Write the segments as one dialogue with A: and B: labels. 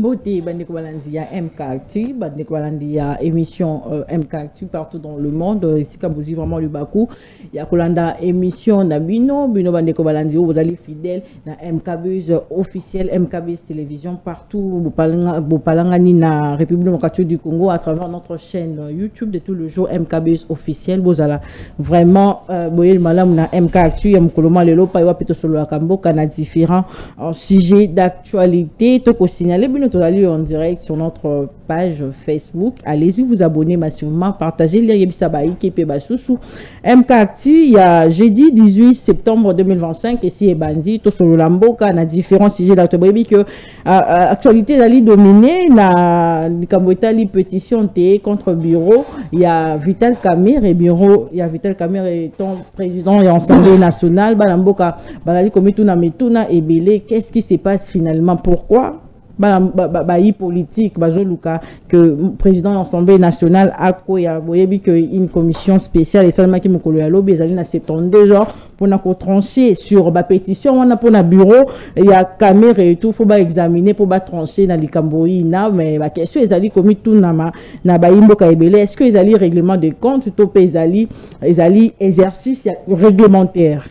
A: Beauté, Bandeko Balandia MK Actu, Bandeko Balandia émission MK Actu partout dans le monde. Ici, quand vous suivez vraiment le Bakou, il y a Kolanda émission Nabino, Bino Bandeko Balandia, vous allez fidèle na MK Buzz officiel, MK Buzz télévision partout, vous parlez na République démocratique du Congo à travers notre chaîne YouTube de tout le jour MK Buzz officiel. Vous allez vraiment, voyez le malam na MK Actu, ya Mkoloma Lelo, Paiwa Pito Solo Akambo, kana différents sujets d'actualité. Toko signaler, nous allons en direct sur notre page Facebook. Allez-y vous abonner massivement, partagez, lire Sabaï, Kepe Bassousou. MK Actu, il y a jeudi 18 septembre 2025, ici et Bandi, tout sur le Lamboka, on a différents sujets d'actualité que actualité d'aller dominer, na Kamboitali pétition contre bureau, il y a Vital Kamer et bureau, il y a Vital Kamer étant président et Assemblée nationale, Balamboka, Balali Komituna Metuna et Belé, qu'est-ce qui se passe finalement, pourquoi? Politique, que le président de l'Assemblée nationale a une commission spéciale et seulement qui m'a lobby à 72 heures pour trancher sur la pétition, on a pour un bureau, il y a caméra et tout, faut examiner pour trancher dans les Camboïna, mais la question est allée comme tout na est-ce que les alliés règlement de compte, tout les alliés exercice réglementaire?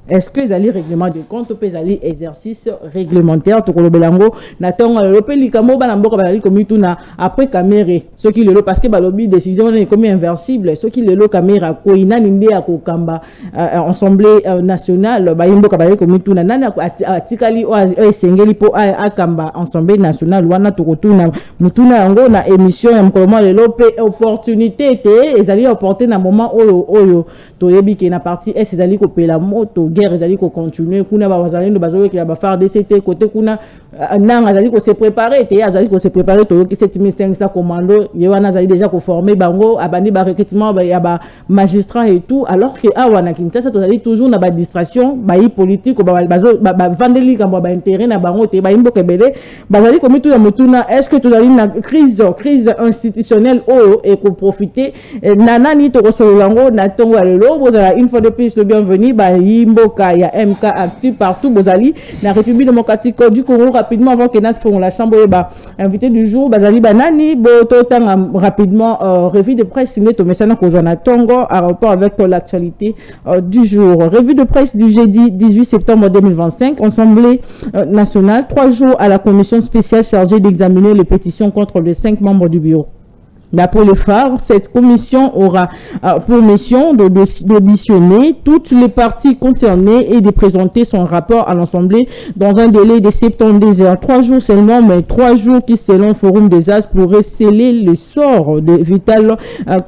A: Est-ce que les alliés règlement de compte ou les alliés exercice réglementaire tout le belango n'attend le pays comme balambo comme tout na après caméra ceux qui le lot parce que balobi décision est comme inversible ceux qui le lot caméra ko ina nimbe ya ko kamba assemblée nationale bayimbo kabale comme tout na nana atikali o esengeli po akamba assemblée nationale wana to kotuna mutuna yango na émission ya Mkoloma Lelo pe opportunité te ezali opportunité na moment oyo to yebi ke na partie est ezali ko pela moto guerre ezali ko continuer kuna ba bazali no bazowe ki ba faire DCT côté kuna nang azali ko se préparer te azali ko se préparer to ki 7500 commando yewana azali déjà ko former bango abandi ba recrutement ba ya ba magistrat et tout alors que awana Kinshasa to azali toujours na ba distraction ba politique ba vandeli kambo ba intérêt na bango te ba imbo kebele bazali ko mitu ya mutuna est-ce que to azali na crise institutionnelle et ko profiter nanani to ko sololango na tongo alelo bozala une fois de plus le bienvenu ba Mboka ya MK Actu partout Bozali la République démocratique du Congo rapidement avant que nous fassions la chambre invité du jour Bazali Banani rapidement revue de presse signé Tomesana Kozana Tongo à rapport avec l'actualité du jour. Revue de presse du jeudi 18 septembre 2025 Assemblée nationale 3 jours à la commission spéciale chargée d'examiner les pétitions contre les 5 membres du bureau. D'après le phare, cette commission aura pour mission d'auditionner toutes les parties concernées et de présenter son rapport à l'Assemblée dans un délai de 72 heures. 3 jours seulement, mais 3 jours qui, selon le Forum des As, pourraient sceller le sort de Vital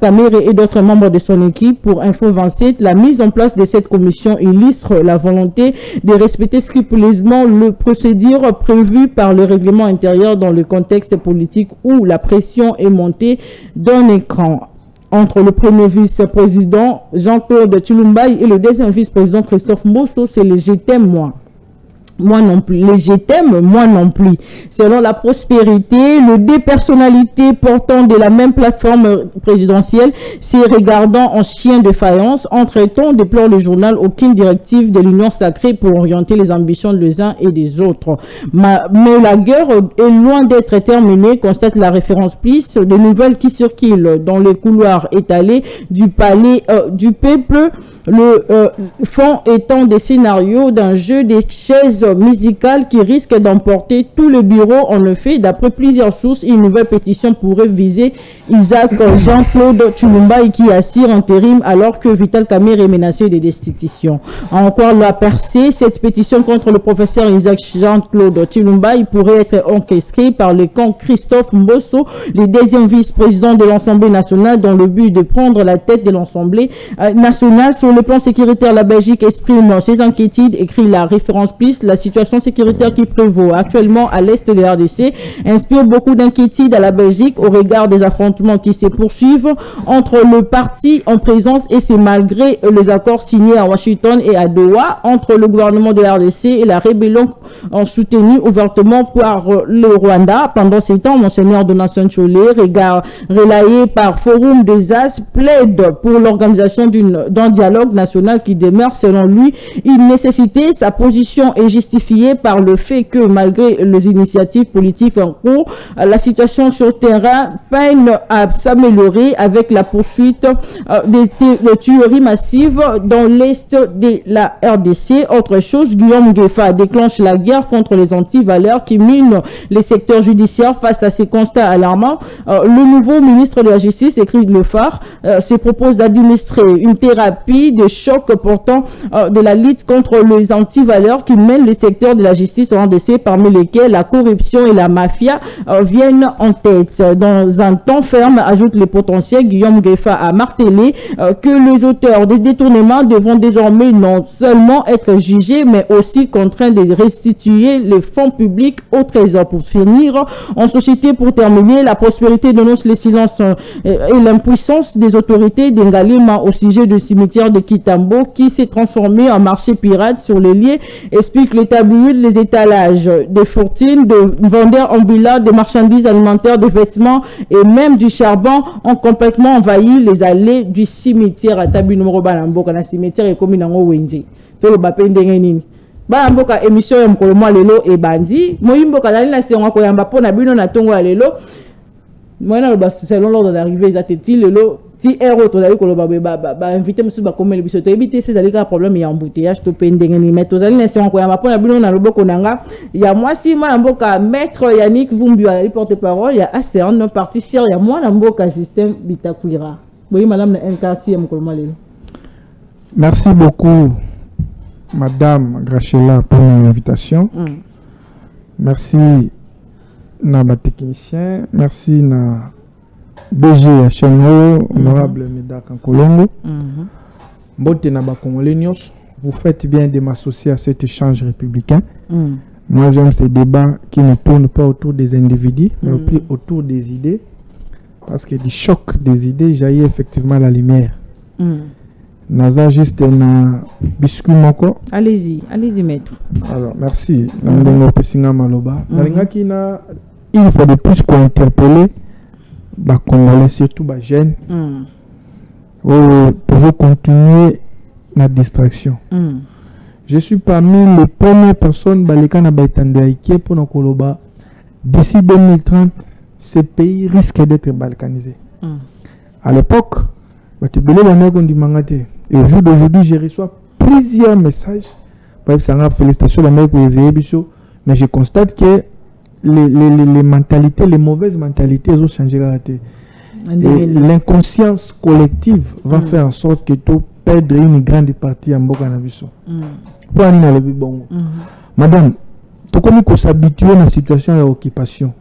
A: Kamer et d'autres membres de son équipe. Pour Info 27, la mise en place de cette commission illustre la volonté de respecter scrupuleusement le procédure prévu par le règlement intérieur dans le contexte politique où la pression est montée d'un écran entre le premier vice-président Jean-Claude Tshilombaï et le deuxième vice-président Christophe Mbosso. C'est le je t'aime moi non plus. Les je t'aime, moi non plus. Selon la prospérité, le deux personnalités portant de la même plateforme présidentielle, s'y regardant en chien de faïence, entre-temps, déplore le journal aucune directive de l'Union sacrée pour orienter les ambitions des uns et des autres. Mais la guerre est loin d'être terminée, constate la référence plus de nouvelles qui circulent dans les couloirs étalés du palais du peuple. Le fond étant des scénarios d'un jeu de chaises musicales qui risque d'emporter tout le bureau. En effet, d'après plusieurs sources, une nouvelle pétition pourrait viser Isaac Jean-Claude Tshilombaï qui assure intérim alors que Vital Kamer est menacé de destitution. Encore la percée, cette pétition contre le professeur Isaac Jean-Claude Tshilombaï pourrait être orchestrée par le camp Christophe Mbosso, le deuxième vice-président de l'Assemblée nationale, dans le but de prendre la tête de l'Assemblée nationale. Sur le plan sécuritaire, la Belgique exprime ses inquiétudes, écrit la référence plus. La situation sécuritaire qui prévaut actuellement à l'est de la RDC inspire beaucoup d'inquiétudes à la Belgique au regard des affrontements qui se poursuivent entre le parti en présence et c'est malgré les accords signés à Washington et à Doha entre le gouvernement de la RDC et la rébellion soutenue ouvertement par le Rwanda. Pendant ces temps, Monseigneur Donatien Cholé, relayé par Forum des As, plaide pour l'organisation d'un dialogue dialogue national qui demeure selon lui une nécessité. Sa position est justifiée par le fait que malgré les initiatives politiques en cours, la situation sur le terrain peine à s'améliorer avec la poursuite de tueries massives dans l'est de la RDC. Autre chose, Guillaume Ngefa déclenche la guerre contre les antivaleurs qui minent les secteurs judiciaires. Face à ces constats alarmants, le nouveau ministre de la Justice, écrit Le Phare, se propose d'administrer une thérapie de choc portant de la lutte contre les antivaleurs qui mènent les secteurs de la justice en RDC, parmi lesquels la corruption et la mafia viennent en tête. Dans un temps ferme, ajoute le potentiel, Guillaume Ngefa a martelé que les auteurs des détournements devront désormais non seulement être jugés, mais aussi contraints de restituer les fonds publics au trésor. Pour finir, en société, pour terminer, la prospérité dénonce les silences et l'impuissance des autorités d'Ngalima au sujet du cimetière de Kitambo qui s'est transformé en marché pirate sur les lieux, explique les tabloïds. Les étalages de fortune, de vendeurs ambulants, de marchandises alimentaires, de vêtements et même du charbon ont complètement envahi les allées du cimetière à Tabu numéro Balamboka. Na cimetière est comme nango wenzi. To le bape ndenge nini. Balamboka émission ya mkolo mwa lelo e bandi. Moyimboka dali na se ngako yamba pona bino na tongo ya lelo. Moi na selon l'ordre d'arrivée zateti lelo ti héros to dali ko lo ba invité monsieur ba komela biso to éviter ces alika problème ya embouteillage to pendenge ni metto dali na se ngako yamba pona bino na loboko nanga. Ya moi si moi mboka maître Yannick Vumbi à la porte-parole, ya ASEAN parti sur ya moi na mboka système Bitakwira. Oui, madame la quartier mkolo mwa lelo.
B: Merci beaucoup, Madame Grachela, pour l'invitation. Merci, Naba technicien. Merci, na BG HMO, honorable Médak Nkolongo. Mbote Naba Congolais, vous faites bien de m'associer à cet échange républicain. Moi, j'aime ces débats qui ne tournent pas autour des individus, mais aussi autour des idées. Parce que du choc des idées jaillit effectivement la lumière. Naza juste un biscuit moko.
A: Allez-y, maître.
B: Alors, merci. Il faut de plus qu'on interpelle les Congolais, surtout les jeunes, pour continuer la distraction. Je suis parmi les premières personnes qui pour nos Koloba. D'ici 2030, ce pays risque d'être balkanisé. À l'époque, et au jour d'aujourd'hui, je reçois plusieurs messages. Félicitations, mais je constate que les mentalités, les mauvaises mentalités, elles ont changé. L'inconscience collective va faire en sorte que tu perds une grande partie en Bokanabiso. Madame, tu connais s'habituer à la situation d'occupation.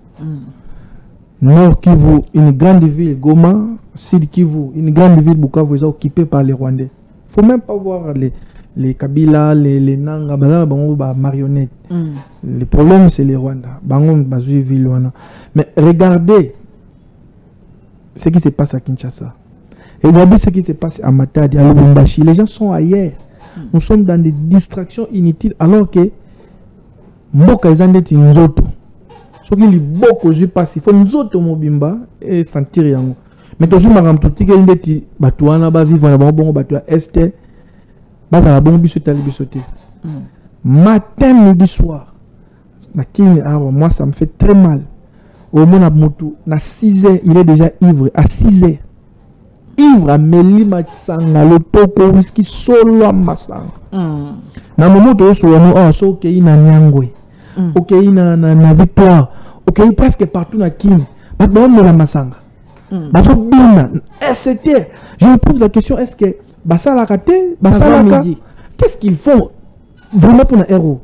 B: Nord Kivu, une grande ville, Goma, Sud Kivu, une grande ville, Bukavu, est occupée par les Rwandais. Il ne faut même pas voir les Kabila, les Nanga, les marionnettes. Le problème, c'est les Rwandais. Mais regardez ce qui se passe à Kinshasa. Regardez ce qui se passe à Matadi, à Lubumbashi. Les gens sont ailleurs. Nous sommes dans des distractions inutiles alors que Mboka est en train de ce qui est beaucoup de passe, il faut nous autres mobimba et sentir yango. Mais toujours maram tout qui est ndeti batuana ba vivre na bon batua est ba la bon biso tali bisoté. Matin midi soir. Na kini moi ça me fait très mal. Au mona motu na 6h, il est déjà ivre à 6h. Ivre à meli masanga le toko whisky solo masanga. Na moment to so no so ke ina nyangwe. Ok, na victoire. Ok, presque partout na Kini. Maintenant, la Masanga. Je me pose la question, est-ce que Bassa l'a raté? Qu'est-ce qu'ils font vraiment pour un héros?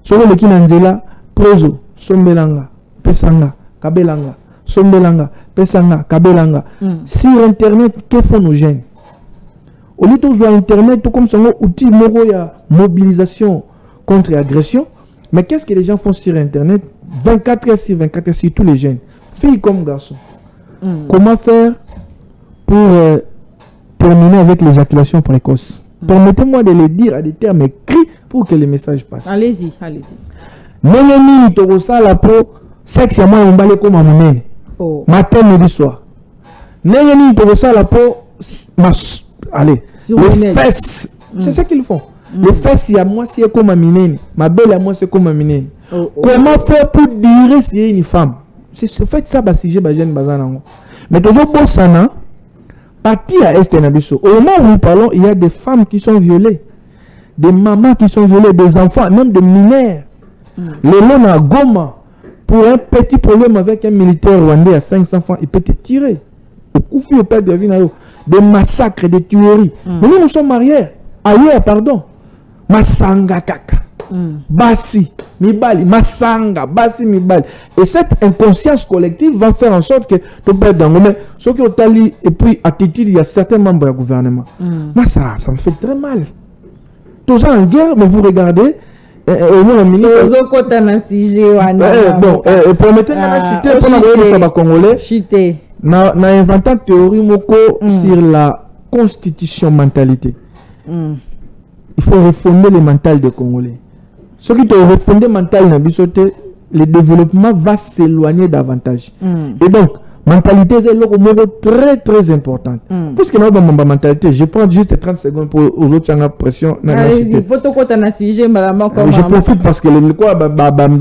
B: Selon le Kinanzela, Prezo, Sombelanga, Pesanga, Kabelanga, Sombelanga, Pesanga, Kabelanga. Sur Internet, que font nos jeunes? Au lieu de jouer Internet, tout comme son outil mobilisation contre l'agression. Mais qu'est-ce que les gens font sur Internet 24 heures sur 24 heures, sur tous les jeunes, filles comme garçons. Comment faire pour terminer avec l'éjaculation précoce? Permettez-moi de le dire à des termes écrits pour que les messages passent.
A: Allez-y.
B: Neneni torosa la pro sexe ya moi on comme à monnaie. Matin midi soir. Neneni torosa la pro allez. Les fesses, c'est ce qu'ils font. Les fesses, il y a moi, c'est comme un minine. Ma belle, à moi, c'est comme un minine. Comment faire pour dire si c'est une femme? C'est fait ça, bah, si j'ai bah, jeune bazan. Mais toujours bon sana, parti à Est Nabiso. Au moment où nous parlons, il y a des femmes qui sont violées, des mamans qui sont violées, des enfants, même des mineurs. Le long à Goma, pour un petit problème avec un militaire rwandais à 500 francs, il peut te tirer. Au coup au père de Vinayo, des massacres, des tueries. Mais nous sommes mariés. Ailleurs, pardon. Masanga kaka. Basi, mibali, masanga, basi, mibali. Et cette inconscience collective va faire en sorte que tu perds dans le mais ce qui est allé et puis attitude, il y a certains membres du gouvernement. Moi, ça me fait très mal. Tous en guerre, mais vous regardez, au moins le ministre. Bon, permettez-moi de chuter pour envoyer les Congolais. Chuter. Na inventant théorie moko sur la constitution mentalité. Il faut refonder le mental des Congolais. Ce qui te refonder le mental, le développement va s'éloigner davantage. Et donc, mentalité, c'est le très très importante. Puisque nous avons ma mentalité, je prends juste 30 secondes pour aux autres qui ont pression. Je profite parce que le quoi, madame,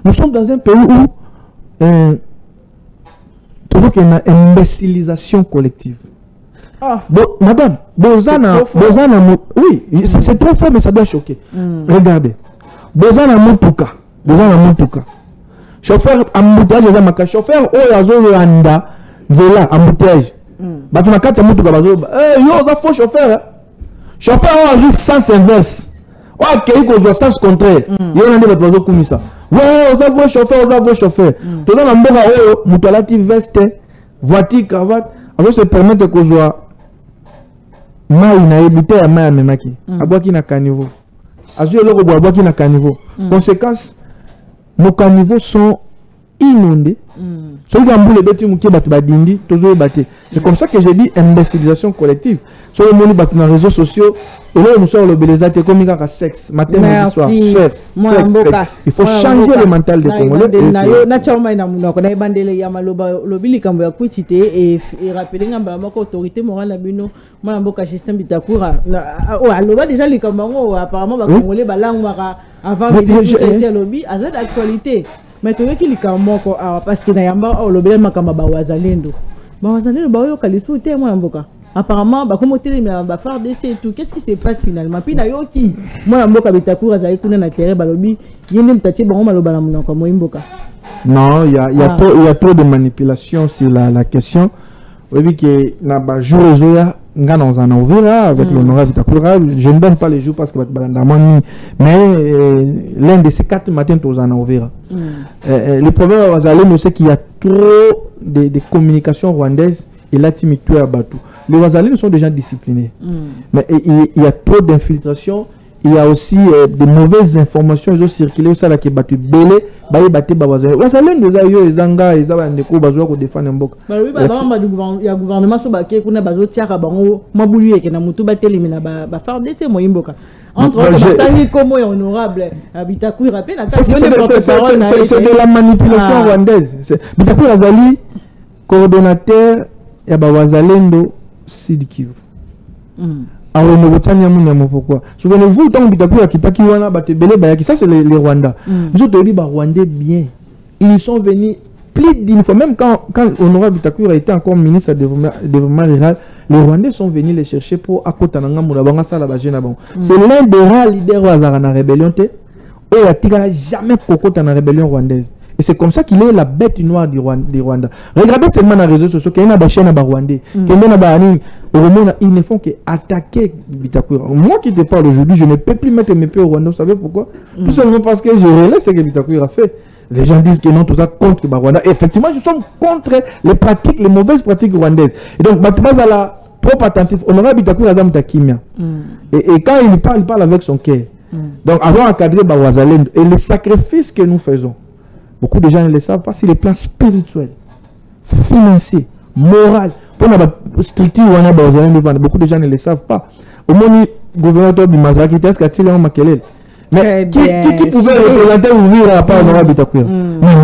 B: nous sommes dans un pays où toujours qu'il y a une imbécilisation collective. Bon, madame, oui, c'est trop fort, mais ça doit choquer. Regardez. Bozana Mutuka. Chauffeur embouteillage, chauffeur Oyazo Zela embouteillage. Batunakata Mutuka Bazo. Yo, ça faut chauffeur. Chauffeur Oyazo sens inverse. Ok, qu'on soit sens contraire. Yo, on a dit Bazo Kumisa. Ouais, ça vaut chauffeur. Tout le monde a Mutualati veste, voiture, cravate. Alors, se permettre qu'on soit. Maï na ebité à maï memaki. Aboaki na caniveau. Azu eloko bo aboaki na caniveau. Conséquence, nos caniveaux sont inondés. Ceux qui ont boulé bêtis mouki batu badindi, tozo bâti. C'est comme ça que j'ai dit imbécilisation collective. Sur le monde batu dans les réseaux sociaux, et là nous sommes le belezate comme il sexe, matin et soir, sexe. Il faut changer le mental des Congolais.
A: Na chama ina munoko na bandele ya maloba lobili kambo ya kwitite et rappeler ngamba moko autorité morale na bino mwana mboka Justin Bitakura. Aloba déjà les kambango apparemment ba Congolais balangwaka avant de lobby à cette actualité. Mais tu veux qu'il y ait parce que Nayamba le bien makamba ba wazalendo ba yo kalisu te moi mboka apparemment ba comme télé mais ba faire d'essai et tout qu'est-ce qui se passe finalement puis na yo ki moi mboka Bitakura za ikuna na terrain ba lobby yende mtati ba maloba na munoko mo mboka.
B: Non, il y a trop de manipulation sur la question. Oui que na ba jour zoya ngana on en ouvert avec l'honorable Bitakura, je ne donne pas les jours parce que mais l'un de ces 4 matins tous en ouvert. Le problème c'est qu'il y a trop de communication rwandaise et là timitué à Batou. Les Wazalés sont déjà disciplinés. Mais il y a trop d'infiltration. Il y a aussi de mauvaises informations qui ont circulé au Sala qui battu belé, baye batté babazalé. Wazalé nous a eu zanga et ça va ndeko bazo ko défendre mbok.
A: Bah oui bah il y a gouvernement so baké kuna bazo tiaka bango mabulu yeke na mutu bateli mina ba faire décès mo imboka. Entre autres batani comme honorable Bitakura rappelle la
B: c'est de la manipulation rwandaise. Bitakura azali coordonnateur ya ba Wazalendo Sud Kivu. Pourquoi? Souvenez-vous, tant que ça c'est les Rwandais. Nous autres les Rwandais bien. Ils sont venus plus d'une fois, même quand Honorable Bitakura était encore ministre de développement rural, les Rwandais sont venus les chercher pour accompagner Moulabanga Salabagé. C'est l'un des rares leaders de la rébellion. Et il n'a jamais cocoté dans la rébellion rwandaise. Et c'est comme ça qu'il est la bête noire du Rwanda. Regardez seulement dans les réseaux sociaux, qu'il y a des chaînes rwandais, ils ne font qu'attaquer Bitakura. Moi qui te parle aujourd'hui, je ne peux plus mettre mes pieds au Rwanda. Vous savez pourquoi? Tout simplement parce que je relève ce que Bitakura a fait. Les gens disent que non, tout ça contre le Rwanda. Effectivement, je suis contre les pratiques, les mauvaises pratiques rwandaises. Et donc, Batoubaza là, trop attentif. Honorable Bitakura Azam Kimia. Et quand il parle avec son cœur. Donc, avant d'encadrer Wazalendo et les sacrifices que nous faisons. Beaucoup de gens ne le savent pas sur les plans spirituels, financiers, moral. Pour la structure, beaucoup de gens ne le savent pas. Au moins, le gouverneur Bimazaki, est-ce qu'il y a un maquelel? Mais qui pouvait représenter ouvrir à part Honorable Bitakura?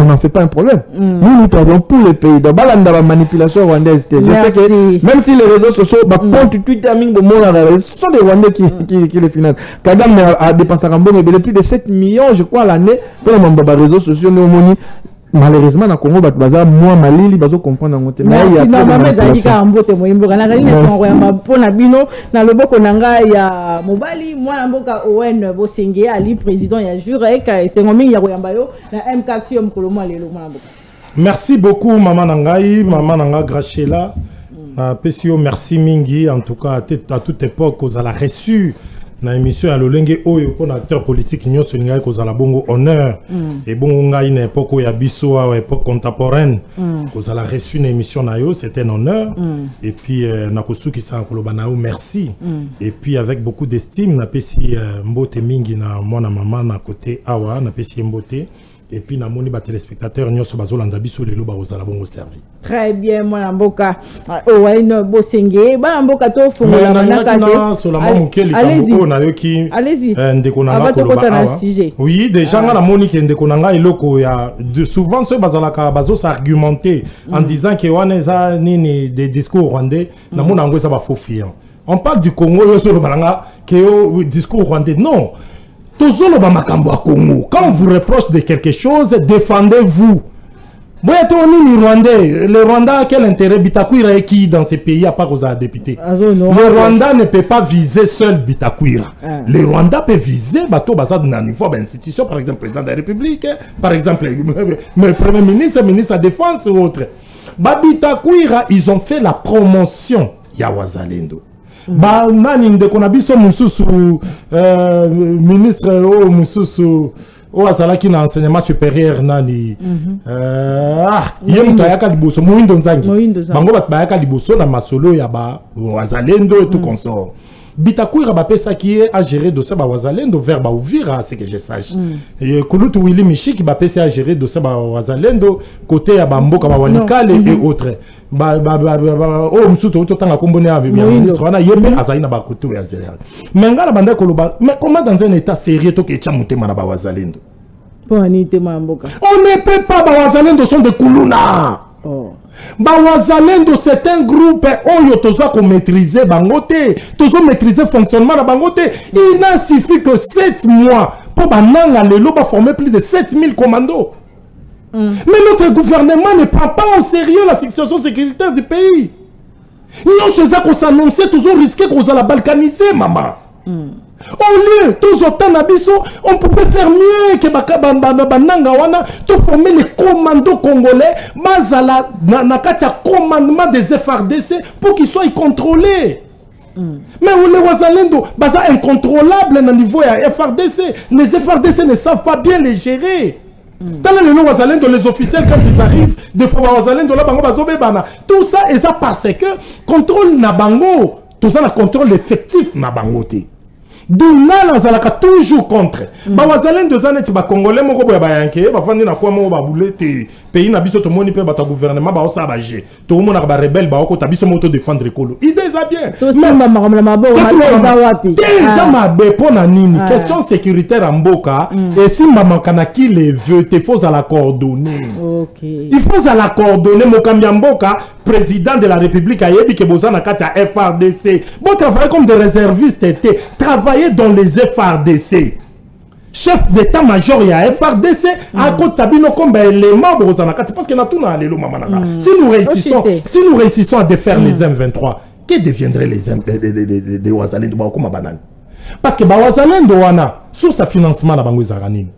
B: on n'en fait pas un problème. Nous travaillons pour le pays. Dans la manipulation rwandaise, je sais que même si les réseaux sociaux, compte Twitter, ce sont des Rwandais qui les financent. Kagame a dépensé plus de 7 millions, je crois, à l'année pour les réseaux sociaux. Malheureusement, dans le Congo, moi, Mali, ils vont comprendre.
A: Merci, normalement, il y a un beau témoin. Il y a un Mobali, moi, Owen Bosengé, Ali, président, il y a Jurek, et c'est un MKACTU,
C: merci beaucoup, Maman Nangaï, Maman Nanga Grachela. Merci Mingi, en tout cas, à toute époque, vous avez reçu. Na émission à l'olenge oyo pour acteur politique nyonso linga ko zala bongo honneur et bongo ngai na époque ya biso à époque contemporaine ko zala reçu une émission na yo, c'était un honneur et puis na kosuki sa koloba na yo merci et puis avec beaucoup d'estime na pesi mbote mingi na mwana mama na côté awa na pesi mbote. Et puis, na moni ba téléspectateurs nyonso bazolanda biso lelo ba ozala bongo servi.
A: Très bien, moi mboka. Owaino Bosengé, ba mboka to fungola manaka te. Allez-y.
C: Ndeko nanga koloba. Oui, déjà na moni ke ndeko nanga eloko ya souvent ceux bazalaka bazo s'argumenter en disant que wana eza nini des discours rwandais na mona ngo eza ba faux fiant. On parle du Congo yo solo balanga que discours rwandais non. Quand on vous reproche de quelque chose, défendez-vous. Le Rwanda a quel intérêt? Bitakwira est qui dans ces pays à part aux députés? Le Rwanda ne peut pas viser seul Bitakwira. Le Rwanda peut viser bateau basé dans une institution, par exemple le président de la République, par exemple le premier ministre, le ministre de la Défense ou autre. Bitakwira, ils ont fait la promotion Yawazalendo. Ba nani ndeko na biso mususu ministre o mususu o azalaki na enseignement supérieur nani yemto ayaka liboso Moindo Nzangi bango bat bayaka liboso na masolo ya ba wazalendo et tout consort. Bitakwira bapesa qui est à gérer dossier ba wazalendo vers ba Uvira, c'est que je sache. Et Kulutu Willy Michiki bapesa à gérer dossier ba wazalendo côté ya bamboka ba Walikale et autres. Oh msuto tanga kombone avec ministre wana yebe azali na ba côté ya zéro. Mais ngala banda koloba mais comment dans un état sérieux to ke chamutema na ba wazalendo?
A: On
C: ne peut pas ba wazalendo sont des kuluna. Bawazalendo c'est un groupe oyo toza ko maîtriser bangote, tozo maîtriser fonctionnement na bangote. Il n'a suffi que 7 mois pour bananga lelo ba former plus de 7000 commandos. Mais notre gouvernement ne prend pas au sérieux la situation sécuritaire du pays. Nous faisons qu'on s'annonçait toujours risqué qu'on la balkaniser, maman. Au lieu, tous autant d'abisso, on pouvait faire mieux que Bananga wana, tout former les commandos congolais, bazala nakatia commandement des FRDC pour qu'ils soient contrôlés. Mais les Wazalendo, baza incontrôlable au niveau de FRDC. Les FRDC ne savent pas bien les gérer. Dans les Wazalendo, les officiels, quand ils arrivent, des fois Wazalendo, là, bango bazobe bana. Tout ça, et ça parce que contrôle nabango, tout ça, le contrôle effectif nabango te. D'où là, zalaka toujours contre. Wazalendo deux années, ba Congolais, moko boya ba yanké, ba fandi na kwa mo ba boulé te pays na biso to moni pe ba ta gouvernement ba osa ba gé. To mo na ba rebelle ba ko ta biso moto défendre écolo. Idée ça bien.
A: To simba makama mabo za wapi.
C: Ça m'a be pona nini. Question sécuritaire en mboka et si maman kanaki les veut te faut à la coordonner.
A: OK.
C: Il faut à la coordonner mokambia mboka président de la République a yebi ke bozana kata FRDC. Bon travailler comme des réservistes était travailler dans les FRDC. Chef d'état-major y a FRDC à côté Sabino comme élément parce que si nous réussissons à défaire les M23, que deviendraient les Wazalendo parce que Wazalendo wana sur sa financement la bango zaranine.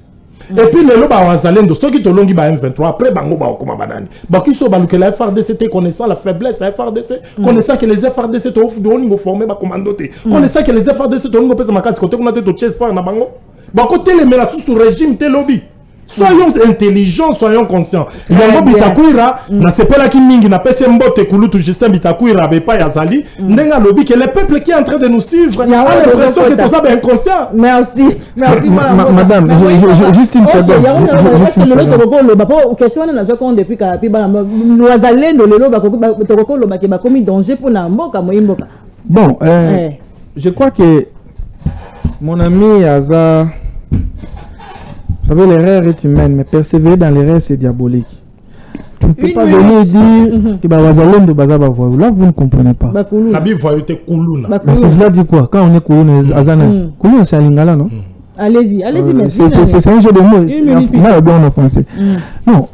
C: Et puis les loba Wazalendo ceux qui te longi ba M23 après bango ba okoma banani. Ba ki so ba que la FRDC connaissant la faiblesse à FRDC, connaissant que les FRDC to ont formé ba commandoté, connaissant que les FRDC to ont pesa makasi côté qu'on a te chest far na bango. Ba côté les mela sous régime te lobby. Soyons intelligents, soyons conscients. Yango Bitakwira, na sepela ki mingi na pese mbote kulutu Justin Bitakwira bepa yazali, ndenga lobby que le peuple qui est en train de nous suivre a l'impression que tout ça est inconscient.
A: Merci. Merci
B: madame, juste une seconde.
A: Question na zo depuis kalapi ba Wazalendo lelo ba tokoko loba ke ba komi danger pour na mboka moyimboka.
B: Bon, je crois que mon ami Aza savez, l'erreur est humaine, mais persévérer dans l'erreur, c'est diabolique. Tu ne peux pas venir dire que Bazalendo Bazaba voyou. Là, vous ne comprenez pas.
C: Nabi voyou te Koulouna.
B: Mais c'est cela dit quoi? Quand on est Koulouna, Azana. Koulouna, c'est à Lingala, non?
A: Allez-y, merci.
B: C'est un jeu de mots. Là, bien en français. Non,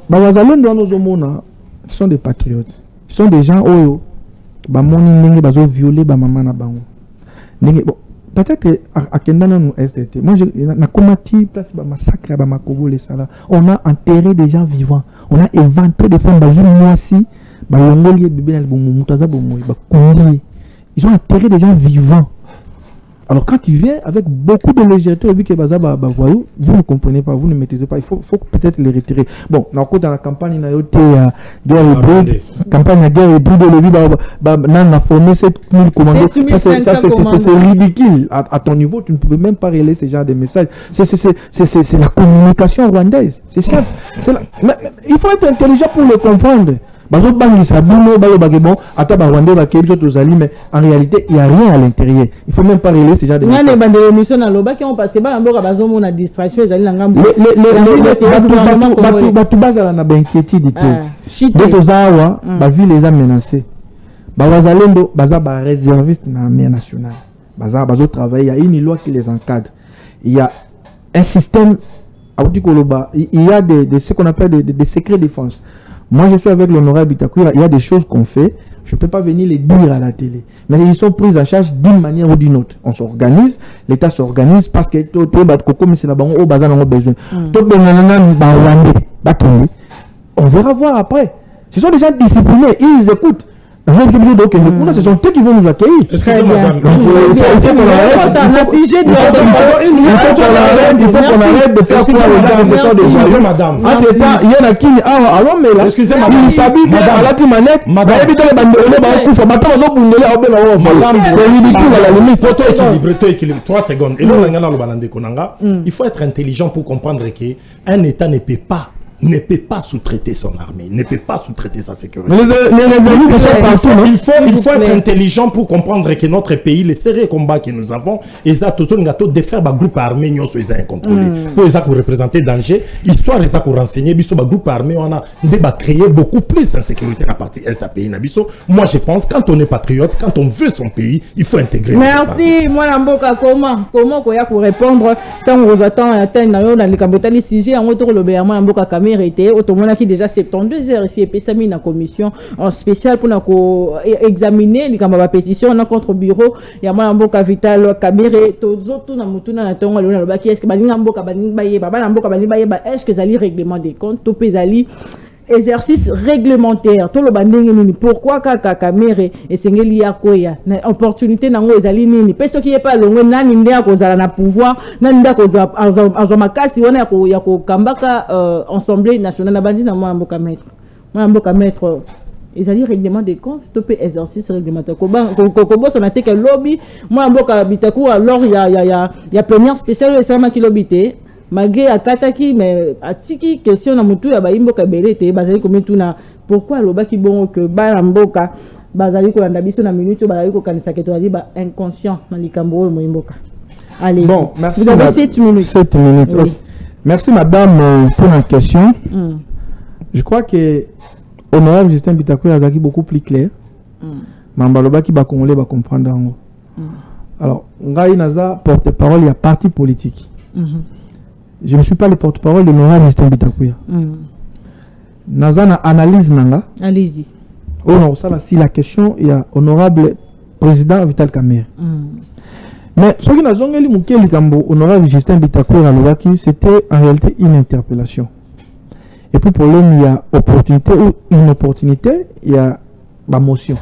B: Bazalendo, ce sont des patriotes. Ce sont des gens où Bamoni Nenge Bazo violé Bamama na Bango. Peut-être à Kendana nous STT. Moi, na Komati, place massacre à Bamakobo, les Salas. On a enterré des gens vivants. On a éventré des femmes. Ils ont enterré des gens vivants. Alors quand tu viens avec beaucoup de légèreté, vous ne comprenez pas, vous ne maîtrisez pas. Il faut peut-être les retirer. Bon, dans la campagne, il y a guerre hybride. Campagne guerre hybride, on a formé 7000 commandos. C'est ridicule. À ton niveau, tu ne pouvais même pas relayer ce genre de messages. C'est la communication rwandaise. C'est ça. Il faut être intelligent pour le comprendre. Mais en réalité, il n'y a rien à l'intérieur. Il ne faut même pas relayer ce genre de messages. Il y a une loi qui les encadre. Il y a un système, il y a ce qu'on appelle des secrets défense. Moi, je suis avec l'honorable Bitakoura, il y a des choses qu'on fait, je ne peux pas venir les dire à la télé. Mais ils sont pris en charge d'une manière ou d'une autre. On s'organise, l'État s'organise parce que on verra voir après. Ce sont des gens disciplinés, ils écoutent. Ce sont eux qui vont nous accueillir.
C: Excusez madame.
B: Il faut qu'on arrête de faire croire aux gens que ce sont des soignants. Madame. Entre-temps, il y en a qui allons mais là. Excusez madame. Il s'habille à la timanette. Madame. C'est ridicule à la limite.
C: Photo équilibré. 3 secondes. Il faut être intelligent pour comprendre qu'un État ne peut pas sous-traiter son armée, ne peut pas sous-traiter sa sécurité.
B: Mais les amis qui sont partout,
C: il faut être intelligent pour comprendre que notre pays, les sérieux combats que nous avons, ils ont tous de faire un groupe armé, ils ont contrôlé. Pour les représenter danger, histoire les renseigner, ils ont un groupe armé, on a créé beaucoup plus d'insécurité à la partie est du pays. Moi, je pense quand on est patriote, quand on veut son pays, il faut intégrer.
A: Merci. Moi, Namboka, comment pour répondre tant aux attentes dans les cabotales sujets en retour le béama Namboka été automatiquement qui déjà 72 heures ici et puis ça mis une commission en spécial pour examiner les camarades pétition dans contre bureau il y a moi Mboka Vital Kamere tout na mutuna na tongo le baki est-ce que balinga Mboka balinga baye baba Mboka balinga baye est-ce que zali règlement des comptes tout pezali exercice réglementaire tout le banding nini pourquoi kaka Kamere et sengeli yakoya na opportunité nango ezali nini peso qui est pas longo nani ndia kozala na pouvoir nani ndia kozwa azomakasi wana ya ko kambaka assemblée nationale na bandi na Mboka maître ezali règlement des comptes tout peut exercice réglementaire kobo ça na te que lobby Mboka Bitakou alors il y a plénière spéciale sama ki lobby te malgré akataki mais atiki question na mutu ya baimboka belete bazali kometuna pourquoi lobaki bon que ba Mboka bazali ko landa biso na minute bazali ko kanisa ke to ali ba inconscient na likambo moimboka. Allez.
B: Bon, merci.
A: Vous avez 7 minutes.
B: 7 minutes. Oui. Okay. Merci madame pour la question. Je crois que honorable Justin Bitakoura azaki beaucoup plus clair. Mamba lobaki ba congolais ba comprendre ngo. Alors, ngai naza porte-parole il y a parti politique. Je ne suis pas le porte-parole de l'honorable Justin Bitakoura. Nazana analyse nanga.
A: Allez-y.
B: Oh non, ça là, si la question, il y a honorable président Vital Kamerhe. Mais ce qui n'a jamais eu le honorable Justin Bitakoura c'était en réalité une interpellation. Et puis pour l'homme, il y a opportunité ou une opportunité, il y a la motion,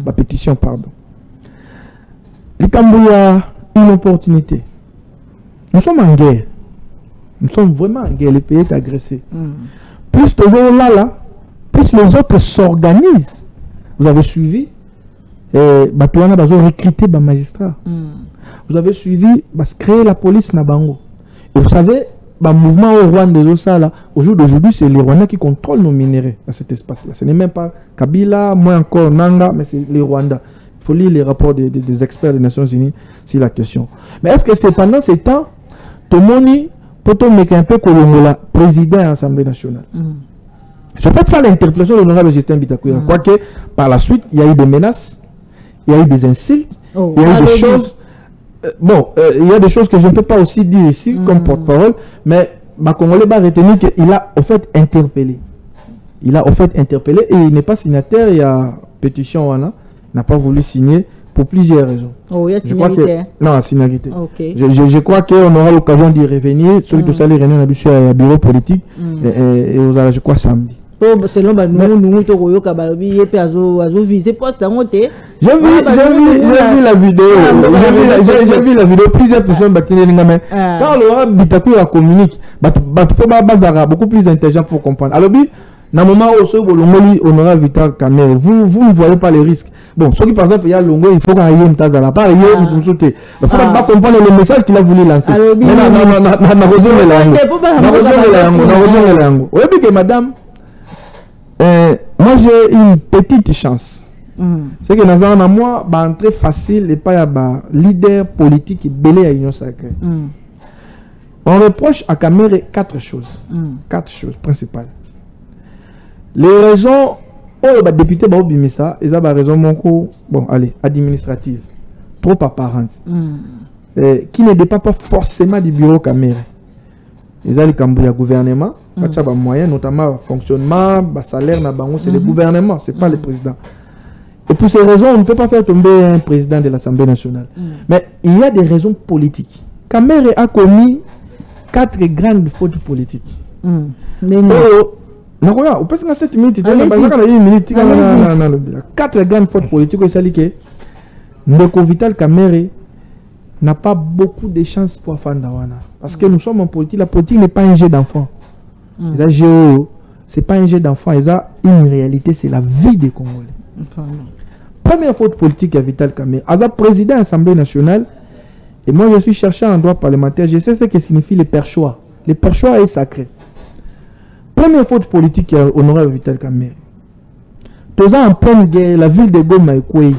B: la pétition, pardon. Le Cambo, il y a une opportunité. Nous sommes en guerre. Nous sommes vraiment en guerre. Le pays est agressé. Plus toujours là, plus les autres s'organisent. Vous avez suivi, Batouana a recruté des magistrats. Vous avez suivi, créer la police na Bango. Et vous savez, le mouvement au Rwanda, au jour d'aujourd'hui, c'est les Rwandais qui contrôlent nos minéraux dans cet espace-là. Ce n'est même pas Kabila, moins encore Nanga, mais c'est les Rwandais. Il faut lire les rapports des experts des Nations Unies sur la question. Mais est-ce que c'est pendant ces temps, Tomoni, Poto un peu Kolongola, président de l'Assemblée nationale. Je fais ça l'interpellation de l'honorable Justin Bitakoura. Quoique, par la suite, il y a eu des menaces, il y a eu des insultes, il y a eu des choses. Il y a des choses que je ne peux pas aussi dire ici comme porte-parole, mais Congolais va retenir qu'il a au fait interpellé. Il a au fait interpellé et il n'est pas signataire. Il y a pétition, il n'a pas voulu signer pour plusieurs raisons.
A: Oh, il y a signalité.
B: Non, signalité.
A: Okay.
B: Je crois qu'on aura l'occasion d'y revenir. Celui que ça les réunions à bureau politique et je crois samedi.
A: Selon nous, nous visé poste
B: j'ai vu la vidéo. J'ai vu la vidéo. Plusieurs personnes quand l'honorable Bitakoura communique, beaucoup plus intelligent pour comprendre. Alors, dans le moment où honorable Vital Kamerhe, vous ne voyez pas les risques. Bon, ceux qui par exemple, il y a Longo, il faut qu'il y ait une tasse à la part, il faut pas comprendre le message qu'il a voulu lancer. Madame, moi j'ai une petite chance. C'est que dans moi, entrée facile et pas un leader politique belé à l'Union sacrée. On reproche à Kamerhe 4 choses. 4 choses principales. Les raisons, les députés Bimisa, ils ont des raisons administratives, trop apparentes, qui ne dépendent pas forcément du bureau Kamerhe. Ils ont le gouvernement, moyen, notamment fonctionnement, salaire, c'est le gouvernement, ce n'est pas le président. Et pour ces raisons, on ne peut pas faire tomber un président de l'Assemblée nationale. Mais il y a des raisons politiques. Kamerhe a commis 4 grandes fautes politiques. Non, on peut se 7 minutes. 4 grandes fautes politiques. C'est que Ndeko Vital Kamerhe n'a pas beaucoup de chances pour Fandawana. Parce que nous sommes en politique. La politique n'est pas un jeu d'enfant. C'est pas un jeu d'enfant. Une réalité, c'est la vie des Congolais. Première faute politique à Vital Kamerhe. As président de l'Assemblée nationale, et moi je suis chercheur en droit parlementaire, je sais ce que signifie le perchoir. Le perchoir est sacré. Première faute politique qui a honoré Vital Kamerhe. Tous en pleine guerre, la ville de Goma est quoi? Ville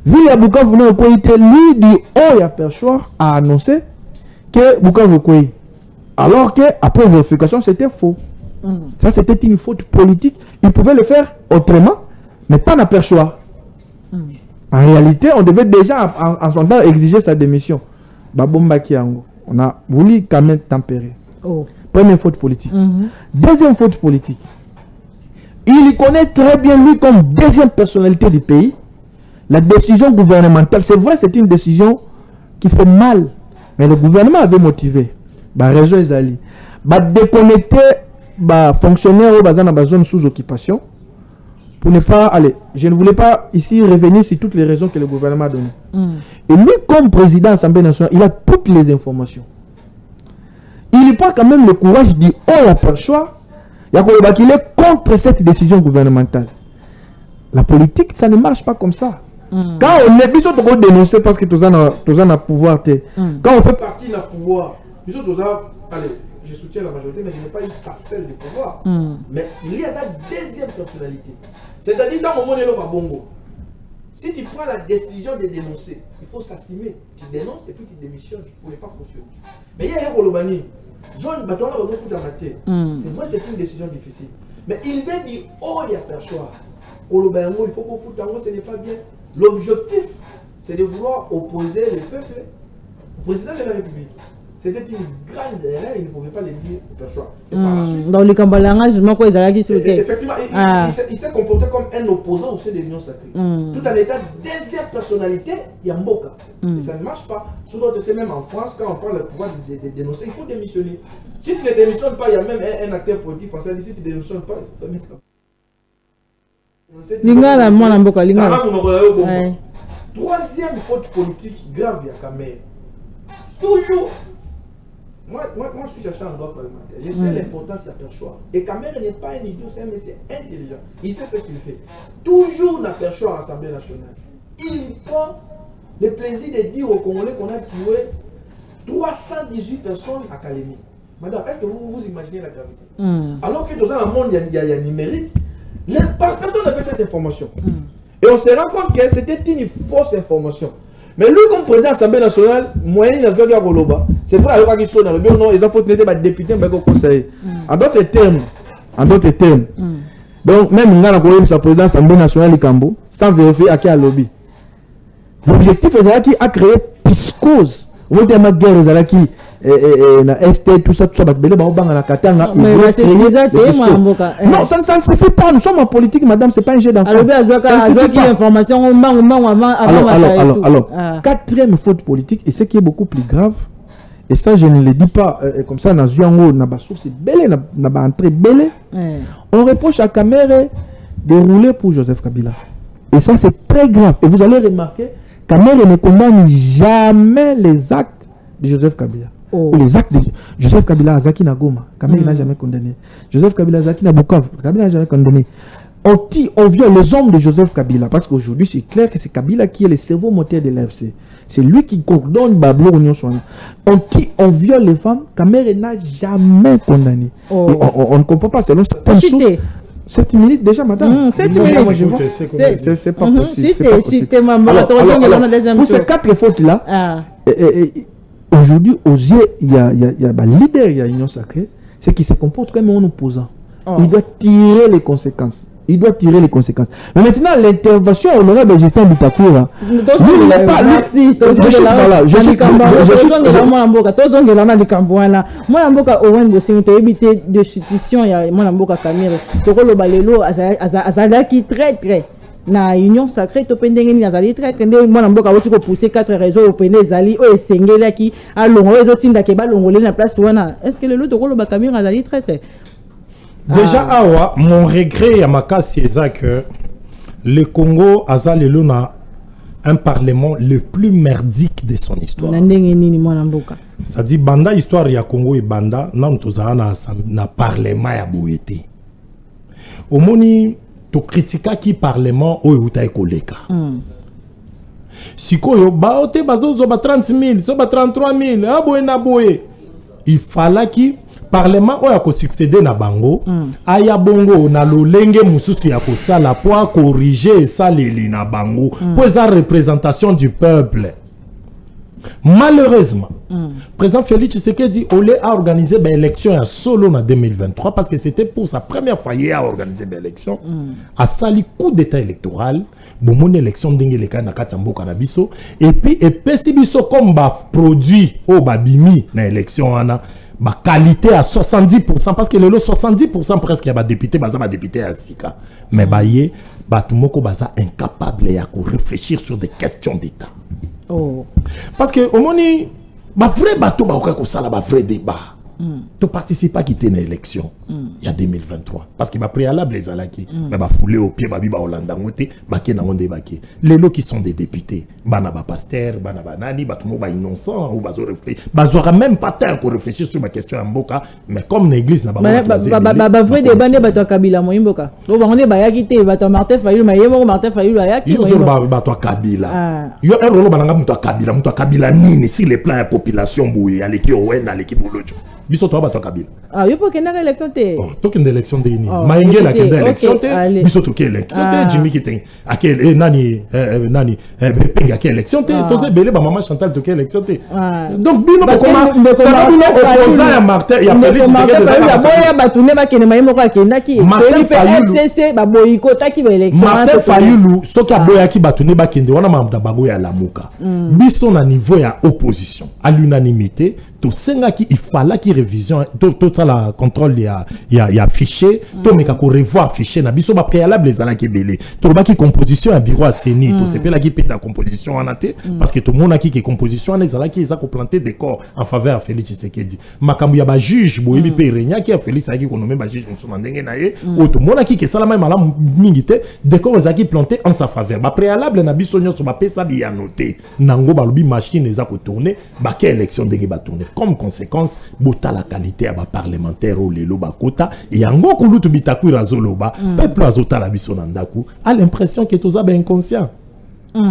B: de Bukavu est quoi? Lui du haut à perchoir a annoncé que Bukavu est quoi? Alors que après vérification c'était faux. Ça c'était une faute politique. Il pouvait le faire autrement, mais pas dans perchoir. En réalité, on devait déjà en son temps exiger sa démission. Babomba Kiango. On a voulu quand même tempérer. Première faute politique. Deuxième faute politique. Il connaît très bien, lui, comme deuxième personnalité du pays, la décision gouvernementale. C'est vrai, c'est une décision qui fait mal. Mais le gouvernement avait motivé. Réseau Ezali. Déconnecter les fonctionnaires dans la zone sous occupation. Pour ne pas aller. Je ne voulais pas ici revenir sur toutes les raisons que le gouvernement a données. Et lui, comme président de l'Assemblée nationale, il a toutes les informations. Il prend quand même le courage du haut à perchoir. Il est contre cette décision gouvernementale. La politique, ça ne marche pas comme ça. Quand on est plus de dénoncer parce que tous en a pouvoir. Quand on fait partie du pouvoir, allez, je soutiens la majorité, mais je n'ai pas une parcelle de pouvoir. Mais il y a la deuxième personnalité. C'est-à-dire, dans le moment où il bongo, si tu prends la décision de dénoncer, il faut s'assumer. Tu dénonces et puis tu démissionnes pour ne pas fonctionner. Mais il y a un Kolobani. Zone bâton là, c'est vrai, c'est une décision difficile. Mais il vient du haut et à perchoir. Kolobango, il faut qu'on foute en haut, ce n'est pas bien. L'objectif, c'est de vouloir opposer le peuple au président de la République. C'était une grande erreur, il ne pouvait pas le dire au perchoir. Et par la suite,
A: dans le cambalangage,
C: effectivement, il s'est comporté comme un opposant au sein de l'Union sacrée. Tout en étant deuxième personnalité, il y a Mboka. Et ça ne marche pas. Souvent, c'est même en France, quand on parle du pouvoir de dénoncer, il faut démissionner. Si tu ne démissionnes pas, il y a même un acteur politique français. Si tu ne démissionnes pas, il faut mettre. Troisième faute politique grave, il y a Kamerhe. Toujours. Moi, je suis chercheur en droit parlementaire. Je sais l'importance de la perchoir. Et Kamerhe n'est pas un idiot, c'est un monsieur intelligent. Il sait ce qu'il fait. Toujours la perchoir à l'Assemblée nationale. Il prend le plaisir de dire aux Congolais qu'on a tué 318 personnes à Kalemi. Madame, est-ce que vous imaginez la gravité? Alors que dans le monde, il y a numérique, personne n'a fait cette information. Et on se rend compte que c'était une fausse information. Mais lui, comme président de l'Assemblée nationale, moyen il avait Goloba.
B: c'est vrai alors qu'ils sont dans le bureau non ils ont foutu des députés mais au conseil en d'autres termes donc même dans la sa présidence Assemblée nationale du Cambo sans vérifier à quel lobby l'objectif est qui a créé piscose on dit ma guerre est qui na ST tout ça belle ba banga na katanga
A: non
B: ça ne se fait pas nous sommes en politique madame c'est pas un jeu d'enfant
A: alors information
B: alors quatrième faute politique et ce qui est beaucoup plus grave et ça je ne le dis pas comme ça na zuango na ba source belle na ba entrée belle on reproche à Kamere de rouler pour Joseph Kabila et ça c'est très grave et vous allez remarquer Kamere ne condamne jamais les actes de Joseph Kabila. Ou les actes de Joseph Kabila Azaki Nagoma. Kamere n'a jamais condamné. Joseph Kabila Azaki Nabukavu. Kabila n'a jamais condamné. On viole les hommes de Joseph Kabila parce qu'aujourd'hui c'est clair que c'est Kabila qui est le cerveau moteur de l'AFC. C'est lui qui coordonne Bablo Union Soana. On viole les femmes. Kamere n'a jamais condamné. On ne comprend pas selon certaines sources. 7 minutes déjà, madame. 7 minutes, c'est pas possible. Pour ces 4 fautes-là, aujourd'hui, aux yeux, il y a un leader, il y a Union Sacrée, c'est qui se comporte comme un opposant. Il doit tirer les conséquences. Mais maintenant, l'intervention honorable de Justin Bitakoura, lui, il n'est pas...
A: na union sacrée to pendenge ni azali très très mwana mboka woti ko pousser 4 réseaux au pende zali o esengela ki alongo ezotinda ke balongole na place wana est-ce que le lot ko lo bakamira azali très très
C: déjà awa mon regret à ma cas c'est ça que le Congo azali luna un parlement le plus merdique de son histoire. C'est-à-dire banda histoire ya Congo et banda nan tozana na parlement ya boyete. Omoni to critica qui parlement o uta ekoleka. Sikoyo baote bazozo ba 30 000, so ba 33 000, aboye na boye. Il fallait qui parlement o ya ko succéder na bango, aya bongo na lolenge mususu ya ko sala po corriger ça les na bango, pour la représentation du peuple. Malheureusement, président Félix Tshisekedi a organisé une élection à solo en 2023 parce que c'était pour sa première fois à organiser une élection. À sali coup d'état électoral, bon élection d'Ingeleka na Katambo Kanabiso et puis Pesibiso comme produit au babimi na élection ana ba qualité à 70% parce que le 70% presque ya ba député à Sika mais baye batumoko baza incapable ya ko réfléchir sur des questions d'état. Parce que au moment où vrai bateau vrai débat tu participes à quitter une élection il y a 2023 parce que préalable les alaki mais fouler au pied babi ba Hollanda ngote baké na onde baké les lots qui sont des députés bana ba pasteur bana banani ba tout ba innocent ou bazo réfléchir bazora même pas temps pour réfléchir sur ma question en mboka mais comme l'église na ba
A: vrai débat ne bato Kabila mo mboka do ba onde ba yakite bato Martin Fayulu ma yemo Martin Fayulu ayaki
C: yo ba bato Kabila yo un rolo bananga muto Kabila nini si les plans de population boye aleki owena aleki bolojo biso to bato Kabila
A: yo po kenda élection té
C: to kenda élection té ni maingela kenda élection té biso to ke élection té Jimmy Kitin akel nani penga ke élection té to se belé ba maman Chantal to ke élection té donc bino ba comment ça va bino opposant à Martin ya Félix Tshisekedi
A: ya boya batune ba kene mayemo ka kenda ki FCC ba boycota ki ba élection
C: Martin Fayulu soki aboya ki batune ba kende wana mamda bango ya lamuka biso na niveau ya opposition à l'unanimité tout senga qui il fallait qui révision tout ça la contrôle il y a fichier tout mais qu'on revoir fichier na biso ba préalable les ala qui belé tout ba qui composition à bureau à CENI tout c'est pas la qui peut ta composition en até parce que tout le monde a qui composition les ala qui ils a planté des corps en faveur de Félix Tshisekedi makambu ya ba juge boyebi pe renya qui a Félix a qui qu'on nommé ba juge on ndenge na ye ou tout le monde a qui ça la même ala mingité des corps ils a qui planté en sa faveur ba préalable na biso nyonso ba pesa bi ya noté nango ba lobi machine les a ko tourner ba quelle élection ndenge ba tourner comme conséquence bota la qualité à parlementaire ou les loba kota et en gros kulutu bitaku razoloba peuple azota la biso nandaku a l'impression que tous ba inconscient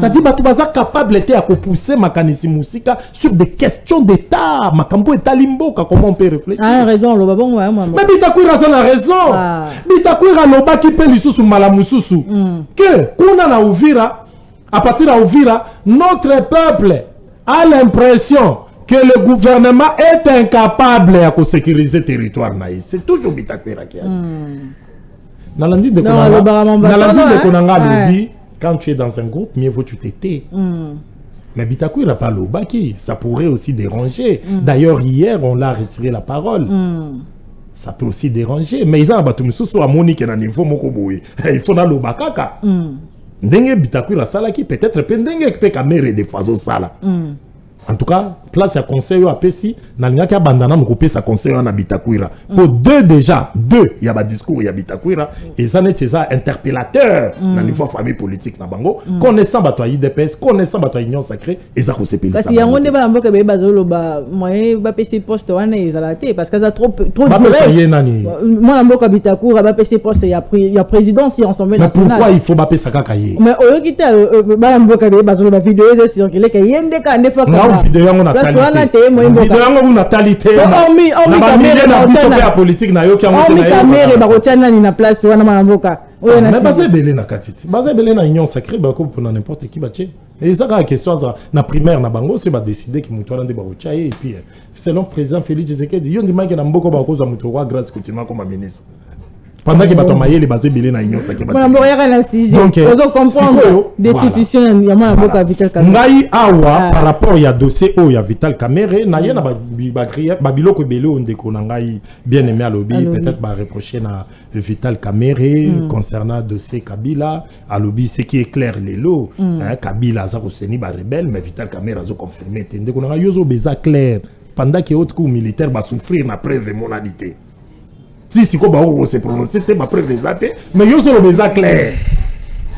C: ça dit batu baza capable était à pousser makanisi musika sur des questions d'état makambo eta limboka comment on peut réfléchir
A: raison loba bon
C: mais bitaku raison a raison bitaku loba qui peut lisusu malamususu que kuna na Uvira à partir de Uvira notre peuple a l'impression que le gouvernement est incapable de sécuriser le territoire. C'est toujours Bitakwira qui a dit. Nalandi de Konanga dit, quand tu es dans un groupe, mieux vaut tu t'étais. Mais Bitakwira pas le baki, ça pourrait aussi déranger. D'ailleurs, hier, on l'a retiré la parole. Ça peut aussi déranger. Mais ils ont battu à Monique à niveau Mokoboui. Il faut dans le bakaka. Ndenge Bitakwira salaki peut-être pendenge que caméra de façon sala. En tout cas, place à conseil à Pessi, n'a qu'à bandana me couper sa conseil en Bitakwira. Pour deux déjà, il y a un discours, il y a Bitakwira, et ça n'est ça interpellateur dans le niveau famille politique na bango, connaissant batoy IDPS, connaissant batoy Union Sacrée, et ça c'est
A: parce qu'il y a un débat en que bazolo ba moyen ba PC poste wana ezalate parce que ça trop
C: direct.
A: Moi en boka Bitakwira ba PC poste il y a présidence et ensemble
C: national. Mais pourquoi il faut ba PC kakaye?
A: Mais au quitter ba bazolo ba vidéo c'est circuler que yende ka ne fois
C: vidéo en natalité. Vidéo en natalité. Politique na yo qui a monté
A: caméra ba kotiana ni na place wana mamboka.
C: Mais basé belé na katiti. Basé belé na union sacrée ba ko pour n'importe qui bache. Et ça la question na primaire na bango c'est ba décider qui mutoana de ba et puis selon président Félix Tshisekedi yo ndima ke na mboko ba ko za muto wa grâce continue comme ministre. Pendant que bato maye les basé belé na union sacrée ba.
A: Donc vous comprendre destitution ya mwana mboka Vital Kamerhe.
C: Ngai awa par rapport ya dossier o ya Vital Kamerhe na ye na ba biloko belé on ndeko na ngai bien aimé à lobby peut-être ba reprocher na Vital Kamerhe concernant dossier Kabila à lobby ce qui est clair les lots Kabila za ko seni ba rebelle mais Vital Kamerhe a confirmé ndeko na ngai yozo beza clair pendant que autres coups militaires va souffrir na preuve de monalité. Si quoi on s'est prononcé, c'est ma preuve des athées, mais yo sur le beza clair.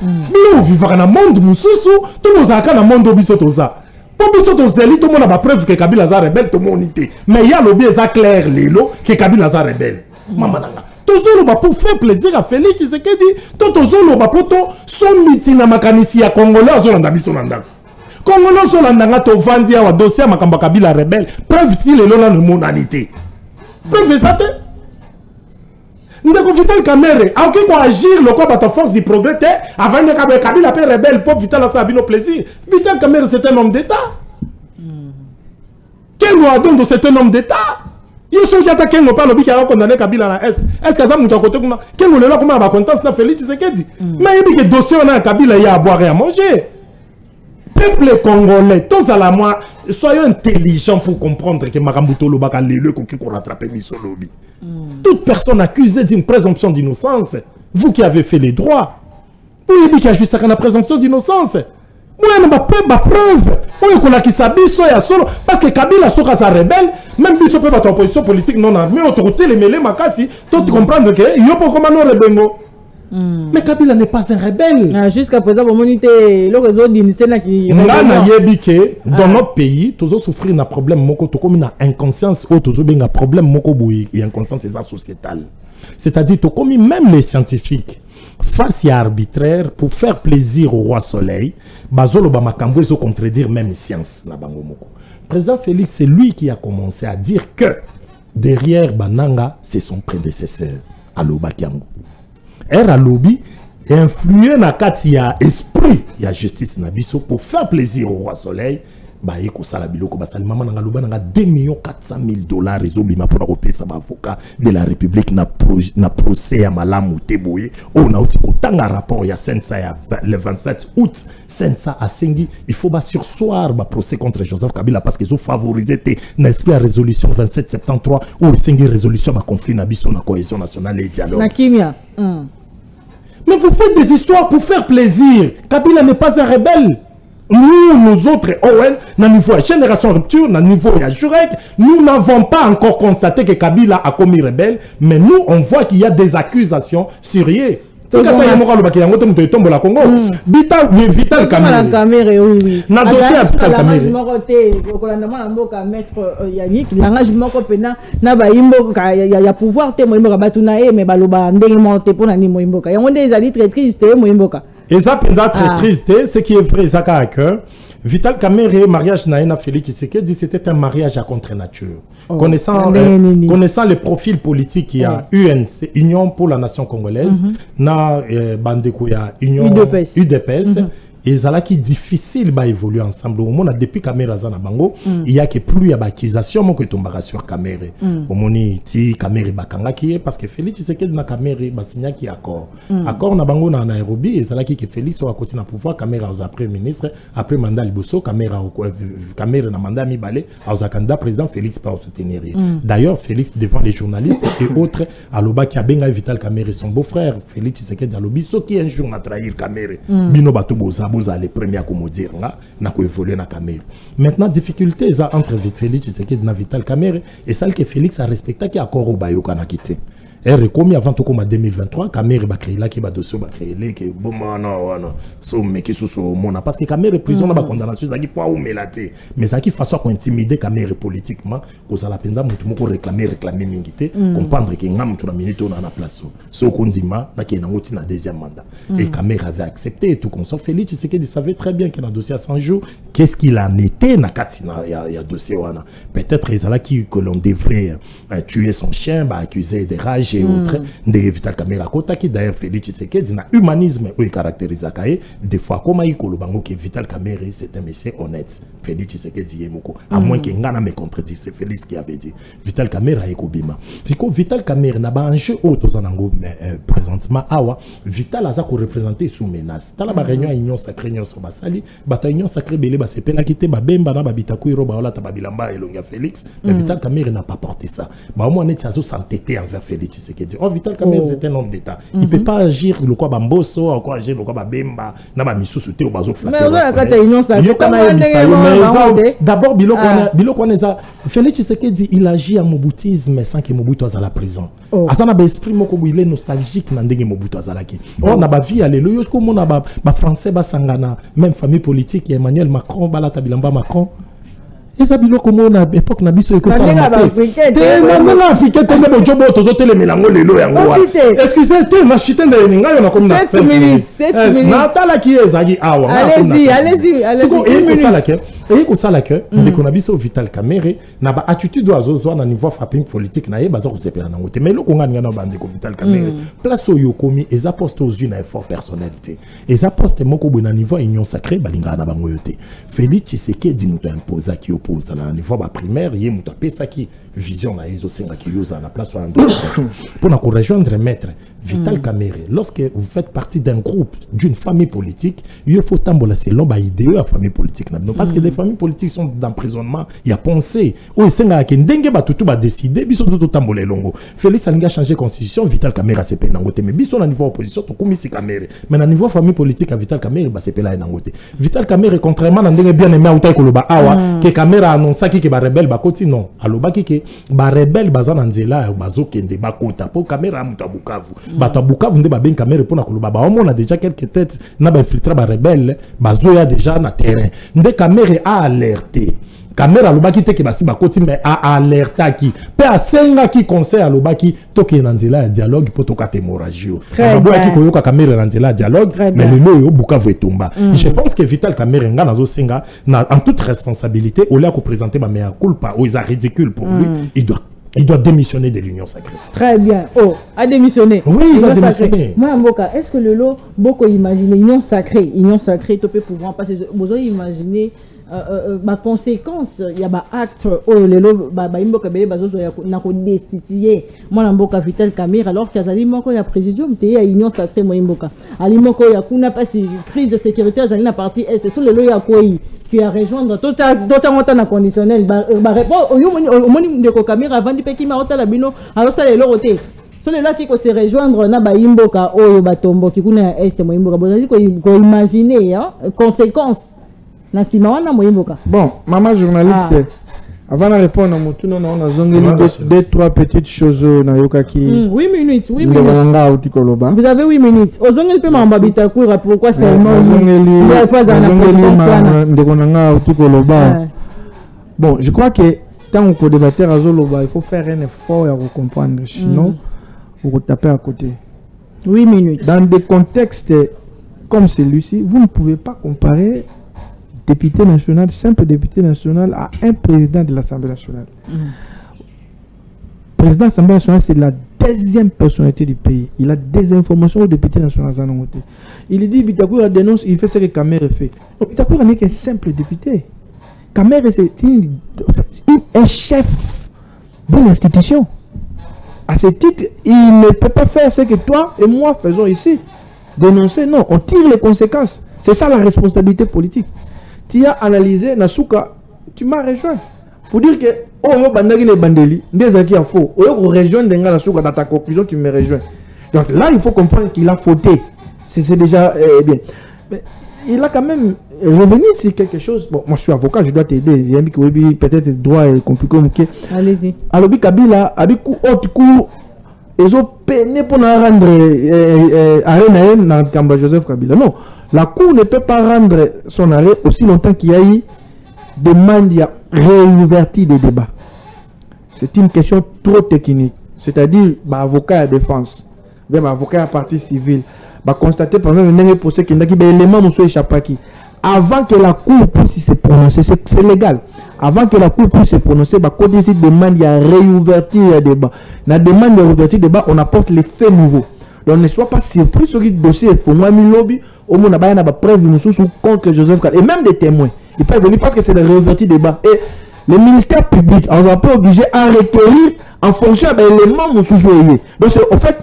C: Mais on vit dans un monde mususu, tout le monde a un monde obisotosa. Pour bisotosa, tout le monde a ma preuve que Kabila a rebelle, tout le monde était. Mais il y a le beza clair, l'élo, que Kabila a rebelle. Maman nanga. Tout le monde pour faire plaisir à Félix Tshisekedi, tout le monde pour son meeting à makanisi à Congolais à Zolanda bisonanda. Congolais Zolanda to vandi à dossier à Makamba Kabila rebelle, preuve-t-il l'élo dans le monalité. Preuve ça ndeko Vital Kamerhe a qui quoi agir le quoi à force du progrès avant que Kabila paix rebelle pour Vital ça a nos plaisir. Vital Kamerhe c'est un homme d'état. Quel loi donne de c'est un homme d'état? Il y a ceux qui attaquent le parle qui a condamné Kabila à l'Est. Est-ce que ça m'a côté comment quel le là comment va contenter Félix Tshisekedi? Mais il y a des dossiers on a Kabila il y a à boire et à manger. Peuple congolais, tous à la moi, soyons intelligents pour comprendre que Marambuto Lobaka le qui qu'on rattrape Bissolobi. Toute personne accusée d'une présomption d'innocence, vous qui avez fait les droits, vous avez dit qu'il y a juste une présomption d'innocence. Moi, je n'ai pas preuve. Moi, je solo parce que Kabila soka sa rebelle, même si peut être en opposition politique non armée, autorité les mêlés makasi, tu comprendre que il y a pas comme un rebelle. Mais Kabila n'est pas un rebelle.
A: Jusqu'à présent, vous monitez le réseau d'Inicena qui.
C: Dans notre pays, tous souffrir d'un problème moko, tout comme une inconscience, ou tous un problème moko boui, et inconscience c'est sociétale. C'est-à-dire, tout comme même les scientifiques, face à arbitraire, pour faire plaisir au roi soleil, bazolo ba makambo ils contredire même science na bango moko. Président Félix, c'est lui qui a commencé à dire que derrière Bananga, c'est son prédécesseur, Aloba Kiango. Er lobby et influer na kati ya esprit ya justice na biso pour faire plaisir au roi soleil ba yeko sala biloko ba sali mama na loba na 2,400,000 ezobima pour kopesa ba avocat de la République na procès ya malamu teboye on a uti kotanga rapport ya sensa ya le 27 août sensa asengi il faut ba sursoir ba procès contre Joseph Kabila parce qu'ils ont favorisé na esprit la résolution 2773 ou sengi résolution ba conflit na biso na cohésion nationale et dialogue
A: na kimia.
C: Mais vous faites des histoires pour faire plaisir. Kabila n'est pas un rebelle. Nous autres, Owen, na niveau de génération rupture, na niveau de Jurek, nous n'avons pas encore constaté que Kabila a commis rebelle, mais nous, on voit qu'il y a des accusations sérieuses. Vital Kamerhe, oui. Na dossier à Vital Kamerhe.
A: Maître Yannick, l'engagement compétent, na ba imbo ya pouvoir te mo imbo batuna e me baloba ndenge monte pona ni mo imboka. Ya ngonde ezali très triste mo imboka.
C: Et ça très triste, ce qui est vrai ça à cœur. Vital Kamerhe, mariage naïna Félix Tshisekedi, c'était un mariage à contre-nature. Connaissant les profils politiques, il y a UNC, Union pour la Nation Congolaise, na Bandeko, il y a Union UDPS, et ça qui difficile bah évoluer ensemble. Au moins depuis caméra zana bango, il y a que plus il y a accusation que tombera sur caméra. Au moins ti caméra bakanga qui est parce que Félix Tshisekedi na caméra ba signa qui accord. Accord na bango na Nairobi et ça qui que Félix soit à côté na pouvoir caméra aux après ministre après mandat liboso caméra na mandat mibale aux candidat président Félix pas soutenir. D'ailleurs Félix devant les journalistes et autres aloba qui a benga Vital Kamerhe son beau-frère Félix Tshisekedi alobi so qui un jour na trahir Kamerhe bino bato boza les premiers à comme dire na ko évoluer na Kamerhe. Maintenant difficulté ça entre Félix Tshisekedi na Vital Kamerhe et celle que Félix a respecté qui accord au bayoka na quitté. Et comme avant tout comme en 2023, Kamerhe va créer là qui va dossier va créer les que bon non so mais qui sous mona parce que Kamerhe prison na ba condamnation ça qui point ou melaté mais ça qui façon qu'on intimider Kamerhe politiquement cause la peine mutu moko réclamer mingité comprendre que ngam tu na minute on a place so kondima na qui na ngoti na deuxième mandat et Kamerhe avait accepté et tout comme ça Félix Tshisekedi savait très bien qu'il a un dossier à 100 jours qu'est-ce qu'il en était na katina il y a dossier wana peut-être ils là qui que l'on devrait tuer son chien bah accuser de rage et autres de Vital Kamerhe kota qui d'ailleurs Félix Tshisekedi na humanisme où il caractérise akaye des fois comme il kolobango que Vital Kamerhe c'est un monsieur honnête Félix Tshisekedi yemoko à moins que ngana me contredise c'est Félix qui avait dit Vital Kamerhe ekobima siko Vital Kamerhe na ba enjeu auto zanango présentement awa Vital aza ko représenter sous menace tala ba réunion union sacrée union so basali bata union sacrée belé ba sepela kité ba bemba na ba bitakuiro ba ola tababilamba elonga Félix mais Vital Kamerhe n'a pas porté ça ba au moins net azo s'entêter envers Félix Tshisekedi oh Vital Kamerhe c'est un homme d'état il peut pas agir le quoi bamboso encore agir le quoi ba bemba na ba misusu te bazo flatter mais d'abord biloko on eza Félix Tshisekedi il agit à Mobutisme sans que Mobutu à la prison azana ba esprit moko il est nostalgique na ndenge Mobutu azalaki on na ba vie alelo yo ko mona ba français ba sangana même famille politique Emmanuel Macron bala tabilamba Macron et ça biloko mona époque na biso eko ça na africain te bo jobo to tele melango lelo yango excusez te na chité de ninga yo na comme na 7 minutes na tala qui ezagi awa allez-y et ko sala que ndeko na biso Vital Kamerhe na ba attitude oiseau zo na niveau frapping politique na ye baza ko sepela na ngote mais loko ngani na bande ko Vital Kamerhe place oyo komi et ça poste aux une effort personnalité et ça poste moko bo na niveau union sacrée balinga na bango yote Félix Tshisekedi muto imposa qui oppose na niveau ba primaire ye muto pesa qui vision na ezo senga qui yoza na place oyo pour na ko rejoindre maître Vital Kamerhe lorsque vous faites partie d'un groupe d'une famille politique il faut tambola selon ba idée à famille politique parce que les familles politiques sont d'emprisonnement il y a pensé o senga ke ndenge ba tutu ba décider biso tout tambola longo Félix alinga changer constitution Vital Kamerhe a sepé nangote mais biso na niveau opposition to komisi Kamerhe mais na niveau famille politique à Vital Kamerhe ba sepé la nangote Vital Kamerhe contrairement na ndenge bien aimé autai koloba awa ke Kamerhe annonça ki ke ba rebelle ba koti non aloba ki ke ba rebelle bazana nzela bazo kende ba kota po Kamerhe amuta Bukavu bato Bukavu nde ba ben Kamerhe pona koloba ba on a déjà quelques têtes na ba infiltrer ba rebelle bazo ya déjà na terrain nde Kamerhe a alerté Kamerhe alobaki te ke basi bakoti mais a alerta ki pe asenga ki conseil alobaki toke na nzela ya dialogue po toka hémorragie baboya ki koyoka Kamerhe na nzela ya dialogue mais lelo yo Bukavu etomba je pense que Vital Kamerhe nga nazo senga na en toute responsabilité au lieu de présenter ma mea culpa ou ils a ridicule pour lui il doit démissionner de l'union sacrée. Très bien. Oh, a démissionné. Oui, il va démissionner. Moi, Mboka, est-ce que le lot, beaucoup imaginer union sacrée, tu peux pouvoir passer. Vous avez imaginé ma conséquence, il y a un acte, oh, le lot, Mboka, n'a pas destitué. Moi, Mboka, Vital Kamerhe, alors qu'il y a un présidium, il y a union sacrée, moi, Mboka. Alimoko, il y a une crise de sécurité, il y a une partie est, sur le lot, il y a quoi qui a rejoindre totalement conditionnel répond au moni de Kamerhe avant du pays ma hôtel bino alors ça les l'autre celui-là qui se rejoindre na ba imboka oyo batombo qui kuna est mo imboka bozali ko imaginer conséquences na sima wana mo imboka bon maman journaliste avant de répondre à mon tour, on a deux, trois petites choses. 8 minutes, 8 minutes. Vous avez 8 minutes. Ozongeli pe mambabita kuira pourquoi seulement bon, je crois que tant qu'on débatteur à Zoloba, il faut faire un effort à comprendre. Sinon, vous tapez à côté. 8 minutes. Dans des contextes comme celui-ci, vous ne pouvez pas comparer député national, simple député national, à un président de l'Assemblée nationale.
B: président de l'Assemblée nationale, c'est la deuxième personnalité du pays. Il a des informations au député national. Il dit Bitakoura dénonce, il fait ce que Kamere fait. Donc, Bitakoura n'est qu'un simple député. Kamere, c'est un chef d'une institution. À ce titre, il ne peut pas faire ce que toi et moi faisons ici. Dénoncer, non, on tire les conséquences. C'est ça la responsabilité politique. Tu as analysé Nasuka, tu m'as rejoint. Pour dire que, oh, yo bandagi les bandeli, des acquis à faux. Oh, yo rejoindre Nasuka dans ta conclusion, tu me rejoins. Donc là, il faut comprendre qu'il a fauté. C'est déjà bien. Mais il a quand même revenu sur quelque chose. Bon, moi je suis avocat, je dois t'aider. J'ai dit peut-être droit est compliqué.
A: Allez-y.
B: Alors, Kabila, avec haute cour, ils ont peiné pour rendre arrêt dans Kamba Joseph Kabila. Non, la cour ne peut pas rendre son arrêt aussi longtemps qu'il y a eu demande de réouverture des débats. C'est une question trop technique. C'est-à-dire, avocat à défense, même avocat à partie civile, constater par exemple qu'il y a des éléments qui sont échappés. Avant que la cour puisse se prononcer, c'est légal. Avant que la cour puisse se prononcer, quand il demande de réouverture des débats. Dans la demande de réouverture des débats, on apporte les faits nouveaux. Donc ne sois pas surpris sur le dossier. Il faut moins lobby. Au moins, on a des preuves contre Joseph Kabila. Et même des témoins. Il peut venir parce que c'est la réouverture des débats. Et le ministère public, on va pas obligé à requérir en fonction des éléments qui sont liés. Donc c'est en fait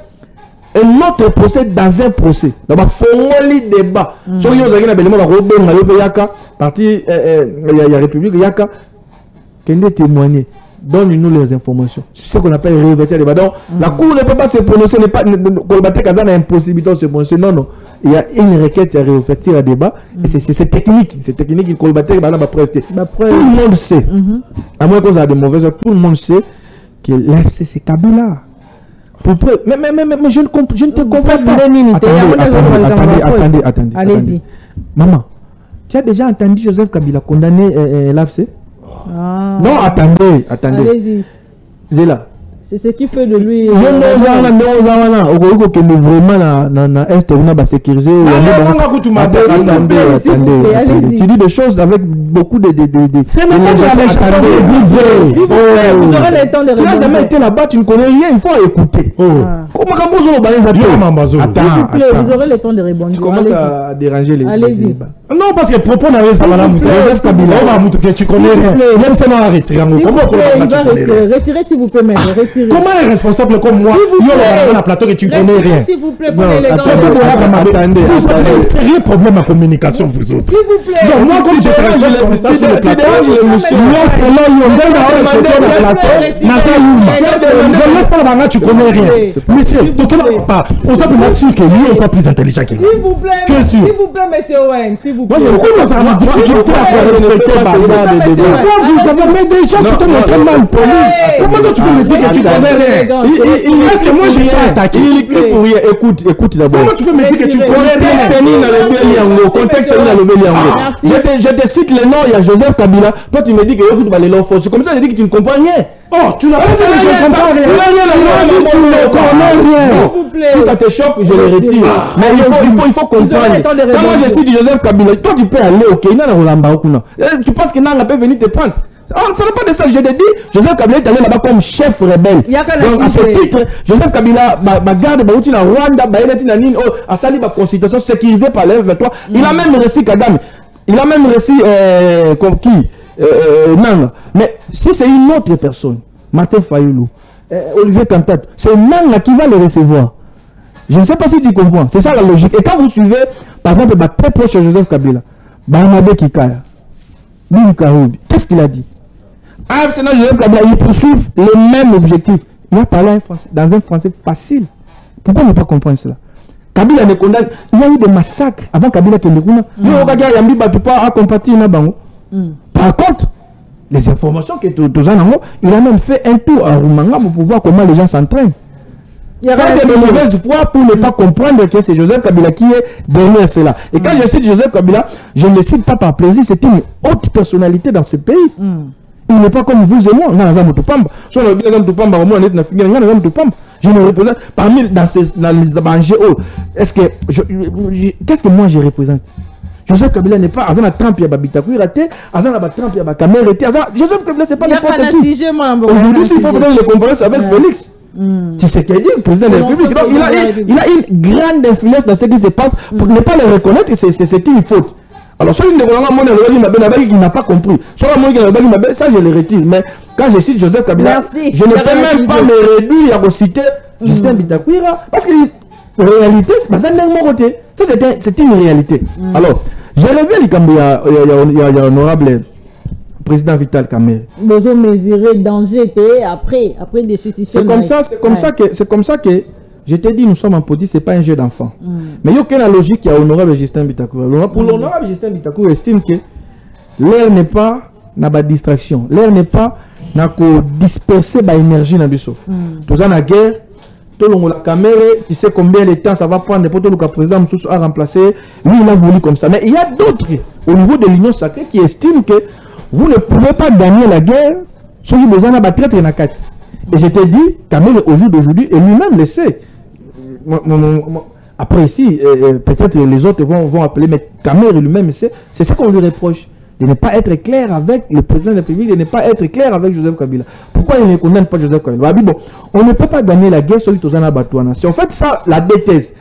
B: un autre procès dans un procès. Donc il faut un débat. Si vous avez un élément, parti, il y a République, il y a qui témoigner. Donne-nous les informations. C'est ce qu'on appelle réouverture des débats. Donc la Cour ne peut pas se prononcer, n'est pas impossibilité de se prononcer. Non, non. Il y a une requête à réouverture à débat. Et c'est technique. C'est technique. Tout le monde sait. À moins qu'on ait de mauvaises heures, tout le monde sait que l'AFC c'est Kabila. Mais je ne te comprends pas. Attendez. Allez-y. Maman, tu as déjà entendu Joseph Kabila condamner l'AFC? Non, attendez.
A: Allez-y.
B: Zéla.
A: C'est ce qui fait de lui.
B: Vraiment est sécurisé. Attendez. Tu dis des choses avec beaucoup de.
A: C'est maintenant que vous aurez le temps de répondre.
B: Tu n'as jamais été là-bas, tu ne connais rien, il faut écouter. Comment
A: vous aurez le temps de répondre.
B: Tu commences à déranger les.
A: Allez-y.
C: Non, parce que propos n'avait ça, madame. Tu connais rien. Même ça m'a retiré. Comment
A: retirer, s'il vous plaît, mais retirez.
C: Comment un responsable comme moi, il y a dans la plateau et tu ne connais rien?
A: S'il vous plaît, prenez les dents.
C: Vous avez un sérieux problème en communication, vous autres.
A: S'il vous plaît.
C: Donc, moi, comme je fais tu connais rien. Monsieur, on s'appelle là-dessus que lui, on soit plus intelligent que lui.
A: S'il vous plaît, monsieur Owen, s'il vous plaît.
C: Pourquoi ça a difficulté à respecter pourquoi vous avez mis des gens qui sont très mal polis? Comment tu peux me dire que tu connais rien? Est-ce que moi j'ai été attaqué?
B: Écoute d'abord.
C: Comment tu peux me dire que tu connais rien?
B: Contexte je te cite le nom, il y a Joseph Kabila. Toi tu me dis que écoute, les noms faux. Comme ça, je dis que tu ne comprends rien.
C: Oh, tu n'as pas dit que je comprends rien. Tu ne connais rien.
B: Si ça te choque, je le retire. Mais il faut comprendre. Quand moi je cite Joseph Kabila, toi tu peux aller au Kenya, tu penses que Nanga peut venir te prendre? Ça n'est pas de ça, je te dis, Joseph Kabila est allé là-bas comme chef rebelle. Donc à ce titre, Joseph Kabila garde la Rwanda, a sali la constitution sécurisée par les M23. Il a même réussi Kagame. Il a même réussi comme qui Nanga. Mais si c'est une autre personne, Martin Fayoulou, Olivier Kantat, c'est Nanga qui va le recevoir. Je ne sais pas si tu comprends. C'est ça la logique. Et quand vous suivez, par exemple, très proche de Joseph Kabila, Barnabé Kikaya, qu'est-ce qu'il a dit? Joseph Kabila, ils poursuivent le même objectif. Il a parlé dans un français facile. Pourquoi ne pas comprendre cela? Kabila ne condamne. Il y a eu des massacres avant Kabila qui ne condamne. Par contre, les informations que tu as, il a même fait un tour à Rumanga pour voir comment les gens s'entraînent. Il y a de mauvaises foi pour ne pas comprendre que c'est Joseph Kabila qui est derrière cela. Et quand je cite Joseph Kabila, je ne le cite pas par plaisir, c'est une haute personnalité dans ce pays. Il n'est pas comme vous et moi. Je me représente parmi dans les GO. Qu'est-ce que moi je représente? Joseph Kabila n'est pas Azana Trump ya Babitakou raté, Azana Trump ya Bakamel raté, Joseph Kabila c'est pas n'importe qui. Aujourd'hui, il faut donner les comparaisons avec Félix. Tu sais qu'il est le président de la République. Donc il a une grande influence dans ce qui se passe. Pour ne pas le reconnaître, c'est une faute. Alors, soit il n'a pas compris. Soit ça je le retire. Mais quand je cite Joseph Kabila, je ne peux même pas me réduire à citer Justin Bitakwira. Parce que en réalité, c'est une réalité. Alors, je reviens il y a honorable président Vital Kamerhe.
A: Besoin mesurer danger après des suspicions.
B: C'est comme ça que je te dis, nous sommes en politique, ce n'est pas un jeu d'enfant. Mais il y a aucune logique, il y a honorable Justin Bitakwira. Pour l'honorable Justin Bitakwira, estime que l'air n'est pas dans la distraction. L'air n'est pas dans la disperser l'énergie dans le biseau. Tout ça, la guerre, tout le monde, la caméra, tu sais combien de temps ça va prendre pour que le président Moussous a remplacé. Lui, il a voulu comme ça. Mais il y a d'autres au niveau de l'Union sacrée qui estiment que vous ne pouvez pas gagner la guerre si vous avez besoin de traître dans la carte. Et je te dis, Kamerhe, au jour d'aujourd'hui, et lui-même le sait. Après ici, peut-être les autres vont appeler, mais Kamerhe lui-même sait, c'est ce qu'on lui reproche. De ne pas être clair avec le président de la République, de ne pas être clair avec Joseph Kabila. Pourquoi il ne condamne pas Joseph Kabila? Bon, on ne peut pas gagner la guerre sur l'Itozana Batouana. C'est en fait ça la thèse.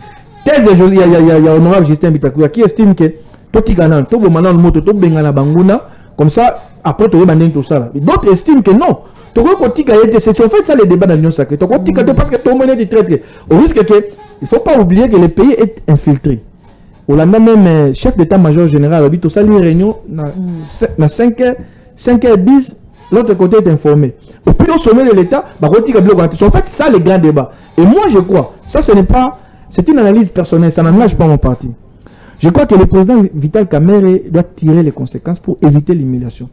B: Thèse, il y a honorable Justin Bitakwira qui estime que tout Ganan, tout Bomanan, Moto, tout Bengana Banguna, comme ça, après tout tout ça. D'autres estiment que non. C'est en fait ça le débat dans l'Union sacrée. Parce que tout le monde est traité. Au risque que, il ne faut pas oublier que le pays est infiltré. Hollande même chef d'état-major général habite au salle réunion dans 5h10, l'autre côté est informé. Au plus haut sommet de l'État, en fait, ça le grand débat. Et moi je crois, ça ce n'est pas, c'est une analyse personnelle, ça n'engage pas mon parti. Je crois que le président Vital Kamerhe doit tirer les conséquences pour éviter l'humiliation.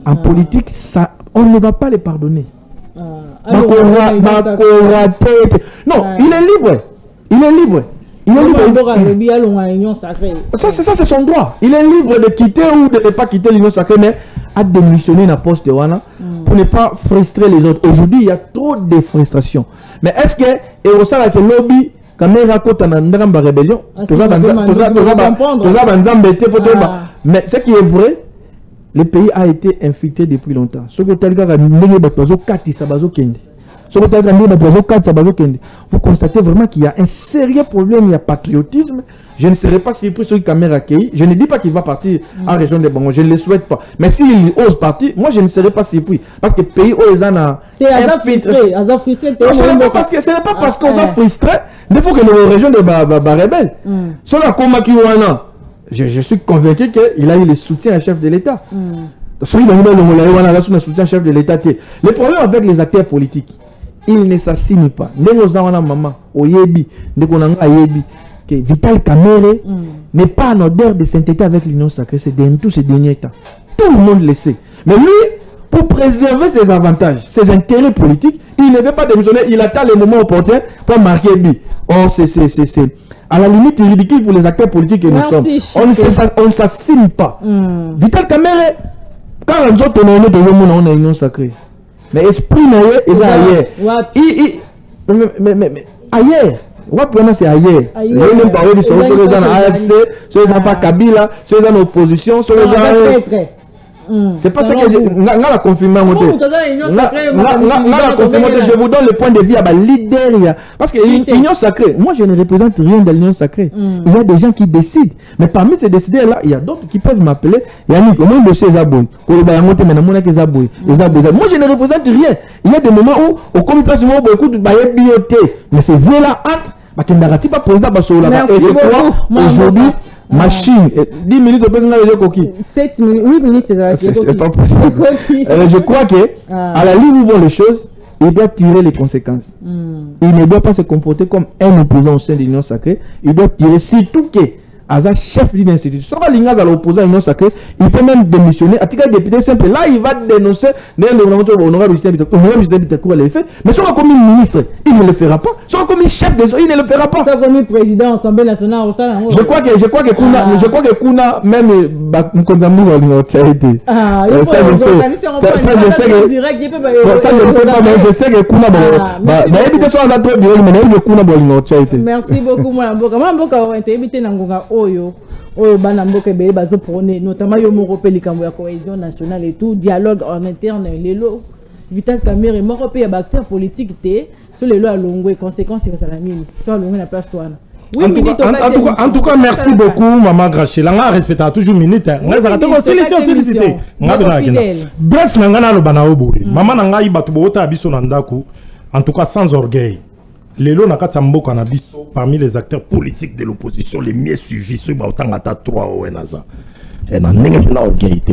B: En politique, ça, on ne va pas les pardonner. Non, il est libre. Il est libre. Ça, c'est son droit. Il est libre de quitter ou de ne pas quitter l'Union sacrée, mais à démissionner dans le poste de Wana pour ne pas frustrer les autres. Aujourd'hui, il y a trop de frustration. Mais est-ce que, et au sein de la lobby, quand même, raconte une rébellion, mais ce qui est vrai, le pays a été infiltré depuis longtemps. Ce que vous constatez vraiment qu'il y a un sérieux problème, il y a patriotisme. Je ne serai pas surpris sur Kamerhe accueilli. Je ne dis pas qu'il va partir en région de Bango, je ne le souhaite pas. Mais s'il ose partir, moi je ne serai pas surpris. Parce que le pays où les gens ont frustré. Ce n'est pas parce qu'on va frustrer, il faut que les régions de rebelles. Sur la Komakiwana, je suis convaincu qu'il a eu le soutien à chef de l'État. Le soutien à chef de l'État. Le problème avec les acteurs politiques, ils ne s'assignent pas. Que Vital Kamerhe n'est pas en odeur de sainteté avec l'Union sacrée tous ces derniers temps. Tout le monde le sait. Mais lui, pour préserver ses avantages, ses intérêts politiques, il ne veut pas démissionner, il attend le moment opportun pour marquer lui. Or, c'est à la limite ridicule pour les acteurs politiques que nous sommes. On ne s'assigne pas. Vital Kamerhe, quand on a dans l'Union sacrée, mais esprit est ailleurs. Mais ailleurs. C'est ailleurs. Il y a même parlé de sur les gens AFC, sur les gens pas Kabila, sur les gens opposition, sur les gens. C'est pas ça que je la confirmation. Je vous donne le point de vue à leader. Parce que l'Union sacrée, moi je ne représente rien de l'Union sacrée. Il y a des gens qui décident. Mais parmi ces décideurs-là, il y a d'autres qui peuvent m'appeler. Yannick, comment de ces abois? Moi je ne représente rien. Il y a des moments où, au comité national, beaucoup de bioté. Mais c'est vrai là, entre. Et je crois aujourd'hui, machine, 10 minutes de président de Koki.
A: 7 minutes, 8 minutes, c'est
B: pas possible. Je crois que, à la ligne où vont les choses, il doit tirer les conséquences. Il ne doit pas se comporter comme un opposant au sein de l'Union sacrée. Il doit tirer surtout que, à chef d'une institution. Si il à l'opposant à l'Union sacrée, il peut même démissionner. À titre de député simple, là, il va dénoncer l'honorable Justin Bitakwira le fait. Mais si on a comme ministre, il ne le fera pas. Si on a comme chef de il ne le fera pas.
A: Si on a comme président de l'Assemblée nationale,
B: je crois que Kuna, même, nous condamnons l'Union charité. Ça, je sais. Ça, je sais pas, mais je sais que Kuna, merci beaucoup, Mme Boka. Mme Boka, on va éviter Nangonga.
A: oyo bana mboka be bazo prôner notamment yo moko pe likambo ya cohésion nationale et tout dialogue en interne lelo Vital Kamerhe moko pe ya acteur politique té sur les lois longues conséquences c'est ça la mine soit longue na place toi. Oui,
C: en tout cas, merci beaucoup, Maman Graché. Là, on respecte toujours minute. Bref, Maman Nanga Ibatuota Abiso Nandaku, en tout cas sans orgueil. Lelo Nakatambo Kanabiso, parmi les acteurs politiques de l'opposition, les mieux suivis, ceux qui ont 3 au Enaza.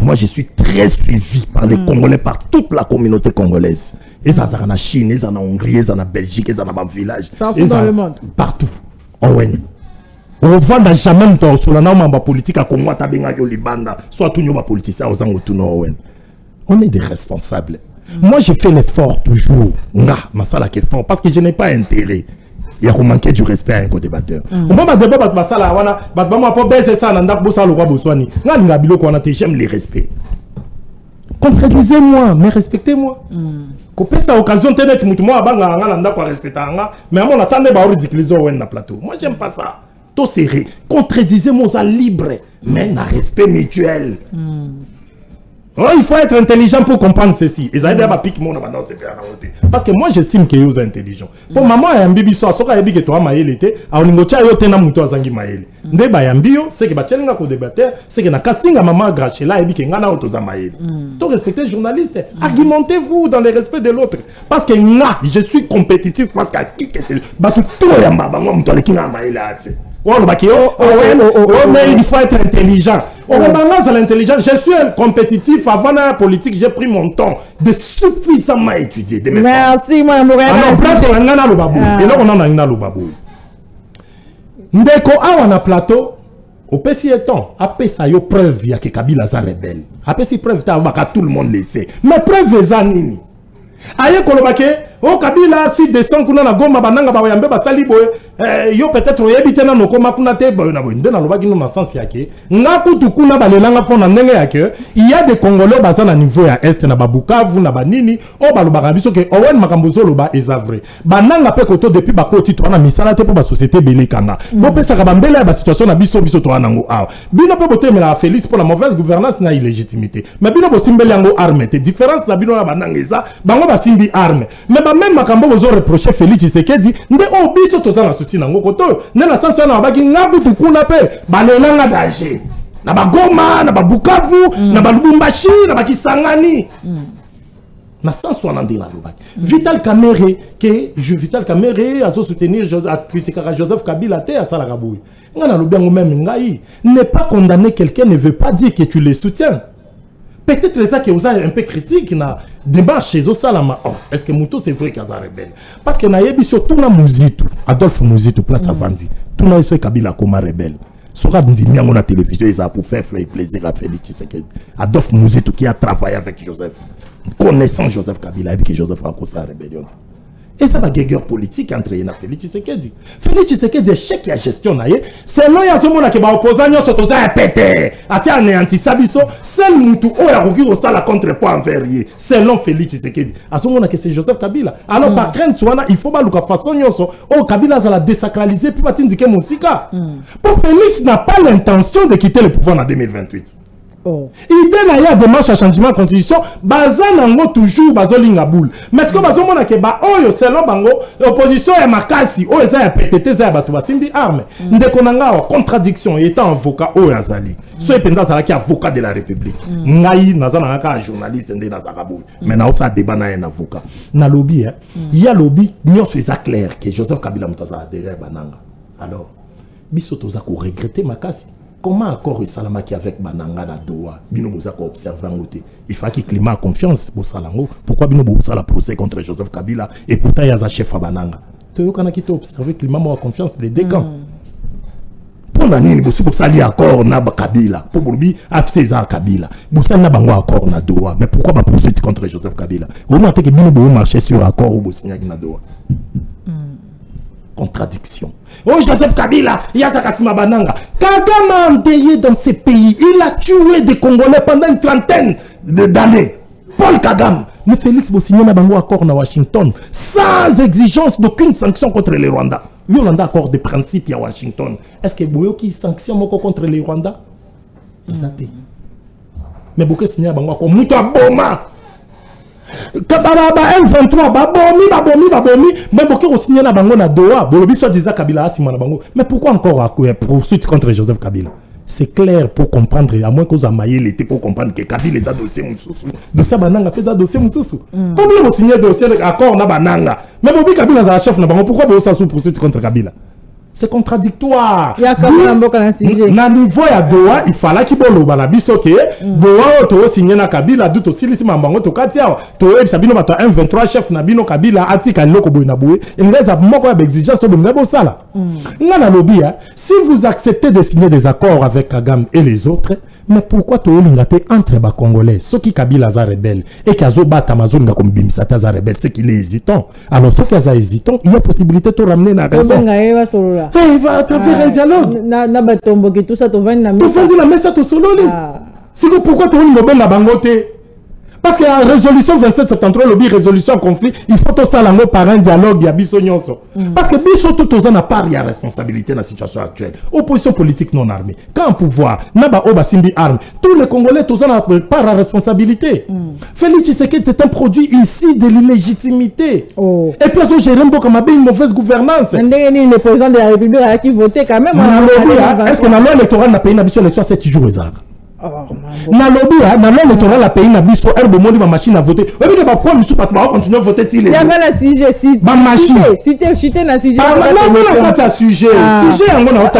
C: Moi, je suis très suivi par les Congolais, par toute la communauté congolaise. Et ça, ça en Chine, ça en Hongrie, ça en Belgique, ça en village.
A: Partout dans le monde.
C: Partout. On va jamais me sur la norme politique à Congo, Libanda, soit tous nos politiciens aux Angotuno. On est des responsables. Moi, je fais l'effort toujours. Parce que je n'ai pas intérêt. Il y a manqué du respect à un co-débatteur. J'aime les respects. Contredisez-moi, mais respectez-moi. Quand ça occasion de moi mais on attend de ridiculiser au plateau. Moi, j'aime pas ça. Tout serré. Contredisez-moi ça libre, mais un respect mutuel. Oh, il faut être intelligent pour comprendre ceci. Parce que moi, j'estime que vous êtes intelligent. Pour maman, il y a un bébé qui est toi, maël, c'est que c'est que casting à maman Graché là, et tout respecter les journalistes. Argumentez-vous dans le respect de l'autre. Parce que je suis compétitif parce que mais il faut être intelligent. Je suis compétitif avant la politique, j'ai pris mon temps de suffisamment étudier.
A: Merci, moi,
C: et là, on a un babou. Ndeko, on a plateau. Au PC étant, après ça, il y a preuve que Kabila est rebelle. Après si preuve, tout le monde le sait. Mais preuve, c'est nini. Aye kolobake o Kabila si descend kuna na Goma bananga ba yambe ba sali boye yo peut-être yebite na nokoma kuna te ba na boye ndena lobaki no na sens yake nga kutu kuna balelanga pona ndenge yake il y a des Congolais baza na niveau ya est na ba Bukavu na banini o balobaka biso ke owen makambo zoloba eza vrai bananga pe koto depuis ba koti to na misala te po ba société belekanga bo pesa ka bambela ba situation na biso to anango awa bino pe bote la Félix pour la mauvaise gouvernance na illégitimité mais bino bo simbeli yango arme te différence na bino na bananga eza bango simbi arme mais même makambo bozo reprocher Félix Tshisekedi nde o biso toza na souci nango koto ne na sanso na baki ngabu tukuna pe balelanga danger na bagoma na babukavu na balubumbashi na bakisangani na sanso na ndina lobaki Vital Kamerhe Vital Kamerhe azo soutenir critiquer Joseph Kabila te à Salagaboui ngana lobiango même ngai ne pas condamner quelqu'un ne veut pas dire que tu le soutiens. Peut-être ça que vous avez un peu critique na démarche chez Osalama. Oh, est-ce que Moutou c'est vrai qu'il y a rebelle? Parce que na yebi surtout na Mouzito, Adolphe Mouzito place à Vandi. Tout na yeso Kabila comme rebelle. Sora ndimia na télévision ils a pour faire plaisir à Félix Tshisekedi. Adolphe Mouzito qui a travaillé avec Joseph, connaissant Joseph Kabila et que Joseph a causé la rébellion. Et ça va guerre politique entre Yena Félix Tshisekedi. Félix Tshisekedi chèque la gestion c'est là ya somona ke ba opposant nyo soto za pété. Asi anéanti sabiso, seul mutu o ya roki au sala contrepoint envers yé. Selon Félix Tshisekedi. A somona que c'est Joseph Kabila. Alors par crainte soana il faut ba luka façon nyoso o Kabila ça la désacraliser puis batindike musika. Pour Félix n'a pas l'intention de quitter le pouvoir en 2028. Il y a des marches à changement de constitution, bazanango toujours bazolinga boule. Mais ce que bazomona ke ba oyo selon bango opposition ya makasi o eza ya PTT za batu basimbi arme. Ndeko nanga contradiction étant avocat o yazali. So epenza sala ki avocat de la République. Ngai nazana ka journaliste ndé na zakaboui. Mais na osa débat na un avocat. Na lobby il y a lobby nyonso eza clair que Joseph Kabila mutaza derrière bananga. Alors biso toza ko regretter makasi. Comment accord et Salamaki avec Bananga na Doha, Bino Bozako observer en côté. Il faut qu'il climat à confiance pour Salango. Pourquoi Bino Bozala procès contre Joseph Kabila et pourtant il y a un chef à Bananga. Tu veux qu'on a quitté observer climat à confiance les deux camps. Pour l'année, vous pour ça accord na Kabila. Pour Bourbi, César Kabila. Vous savez na bango accord na Doha. Mais pourquoi ma poursuite contre Joseph Kabila? Vous m'avez que Bino Bozo marcher sur accord ou Bosnia na Doha. Contradiction. Oh, Joseph Kabila, Yazakasima Bananga. Kagame a endeuillé dans ces pays. Il a tué des Congolais pendant une trentaine d'années. Paul Kagame. Mais Félix Bossignon a bango accord à Washington sans exigence d'aucune sanction contre le Rwanda. Il y a un accord de principe à Washington. Est-ce que vous avez sanctions contre les Rwandais? Exactement. Mais vous avez signé comme Moutaboma. M23, babomi, mais beaucoup ont signé la bango na Doha. Bolobi soit disant Kabila a signé la bango. Mais pourquoi encore à poursuite contre Joseph Kabila? C'est clair pour comprendre, à moins que vous ayez l'été pour comprendre que Kabila les a dossiers moussoussou. Dossier bananga fait dossier moussoussou. Combien vous signez dossier accord na bananga? Mais Bobi Kabila a chef na bango. Pourquoi vous avez poursuite contre Kabila? C'est contradictoire. Il y a na niveau ya Doha, il fallait qu'il bolo bala bisoke. Doha to signé na Kabila, doute aussi les mambango to katia. To sabino bato M23 chef na bino Kabila atika loko boina boué. Il les a moko ya exigence de mebo sala. Ngana lobby, si vous acceptez de signer des accords avec Kagame et les autres, mais pourquoi tu es entre les Congolais, ceux qui Kabila za rebelle et qui ont battu Amazon comme Bimsata za rebelle, c'est qu'il est hésitant. Alors ceux qui sont hésitants, il y a possibilité de ramener la raison. Il va à travers un dialogue. Tu fais la messe à ton solo. C'est pourquoi tu es la bangote. Parce que la résolution 2773, le résolution conflit, il faut tout ça par un dialogue, il y a Bissonyonso. Parce que Bisso tout aux n'a pas de responsabilité dans la situation actuelle. Opposition politique non armée. Quand pouvoir, Naba Oba Simbi arme, tous les Congolais tous n'ont pas la responsabilité. Félix Tshisekedi, c'est un produit ici de l'illégitimité. Et puis, on gère une mauvaise gouvernance.
A: Le président de la République a qui voté quand même.
C: Est-ce que la loi électorale n'a pas une élection 7 jours aux arbres? Na lobby na loi électorale la pays na biso herbe moni ma machine à voter. Oui mais pourquoi nous pas continuer à voter il
A: y avait la sujet si
C: ma machine
A: cité na sujet
C: non c'est pas sujet sujet on a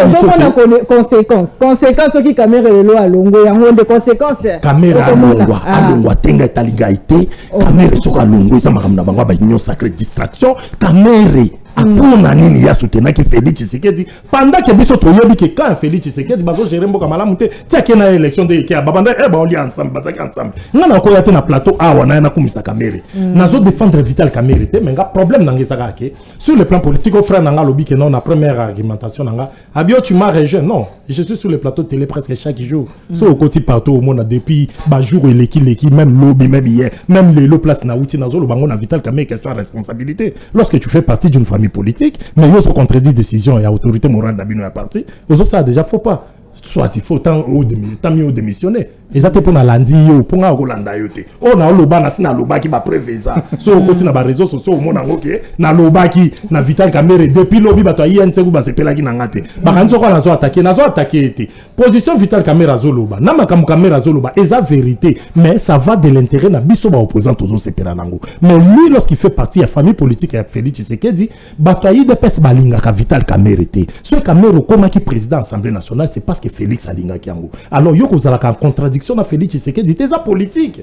A: conséquences qui caméra le loi longo yango de conséquences
C: caméra longo tenga taligaité caméra soka longo ça makamna bangwa ba union sacrée distraction caméra apuna nini ya soutenir que Félix Tshisekedi pendant que biso toyebi que quand Félix Tshisekedi bazo gérer mboka malamu te tiaki na élection de kia babanda ba oli ensemble bazaki ensemble ngana ko yate na plateau awa na kumisa kamere nazo défendre Vital Kamerhe te mais nga problème nangeza ka ke sur le plan politique au frère nanga lobi que non na première argumentation nanga abio tu m'as rejoint non je suis sur le plateau de télé presque chaque jour so au côté partout au monde depuis ba jour l'équipe même lobby même hier même les lo place na outi nazo lo bango na Vital Kamerhe question de responsabilité lorsque tu fais partie d'une famille politique, mais ils ont contredit décision et autorité morale d'abino à parti. Aux autres, ça déjà faut pas. Soit il faut tant mieux démissionner. Et ça, c'est pour l'andi, pour la Rolanda yote. Oh, na loba na sina loba qui va prélever ça. So, côté na réseaux sociaux, au monde ok. Na loba qui na Vital Kamerhe depuis lobby bato INC ou ba se pela qui na ngate. Ba kanzo ko na zo attaquer été. Position Vital Kamerhe zoloba. Na makam Kamerhe zoloba. Et ça vérité, mais ça va de l'intérêt na biso ba opposant aux se pela nango. Mais lui lorsqu'il fait partie de la famille politique et Félix Tshisekedi, bato de pes balinga ka Vital Kamerhe té. Ce Kamerhe comme qui président de l'Assemblée nationale, c'est parce que Félix alinga kiango. Alors yo ko zala ka contradiction à Félix Tshisekedi, c'est ça politique.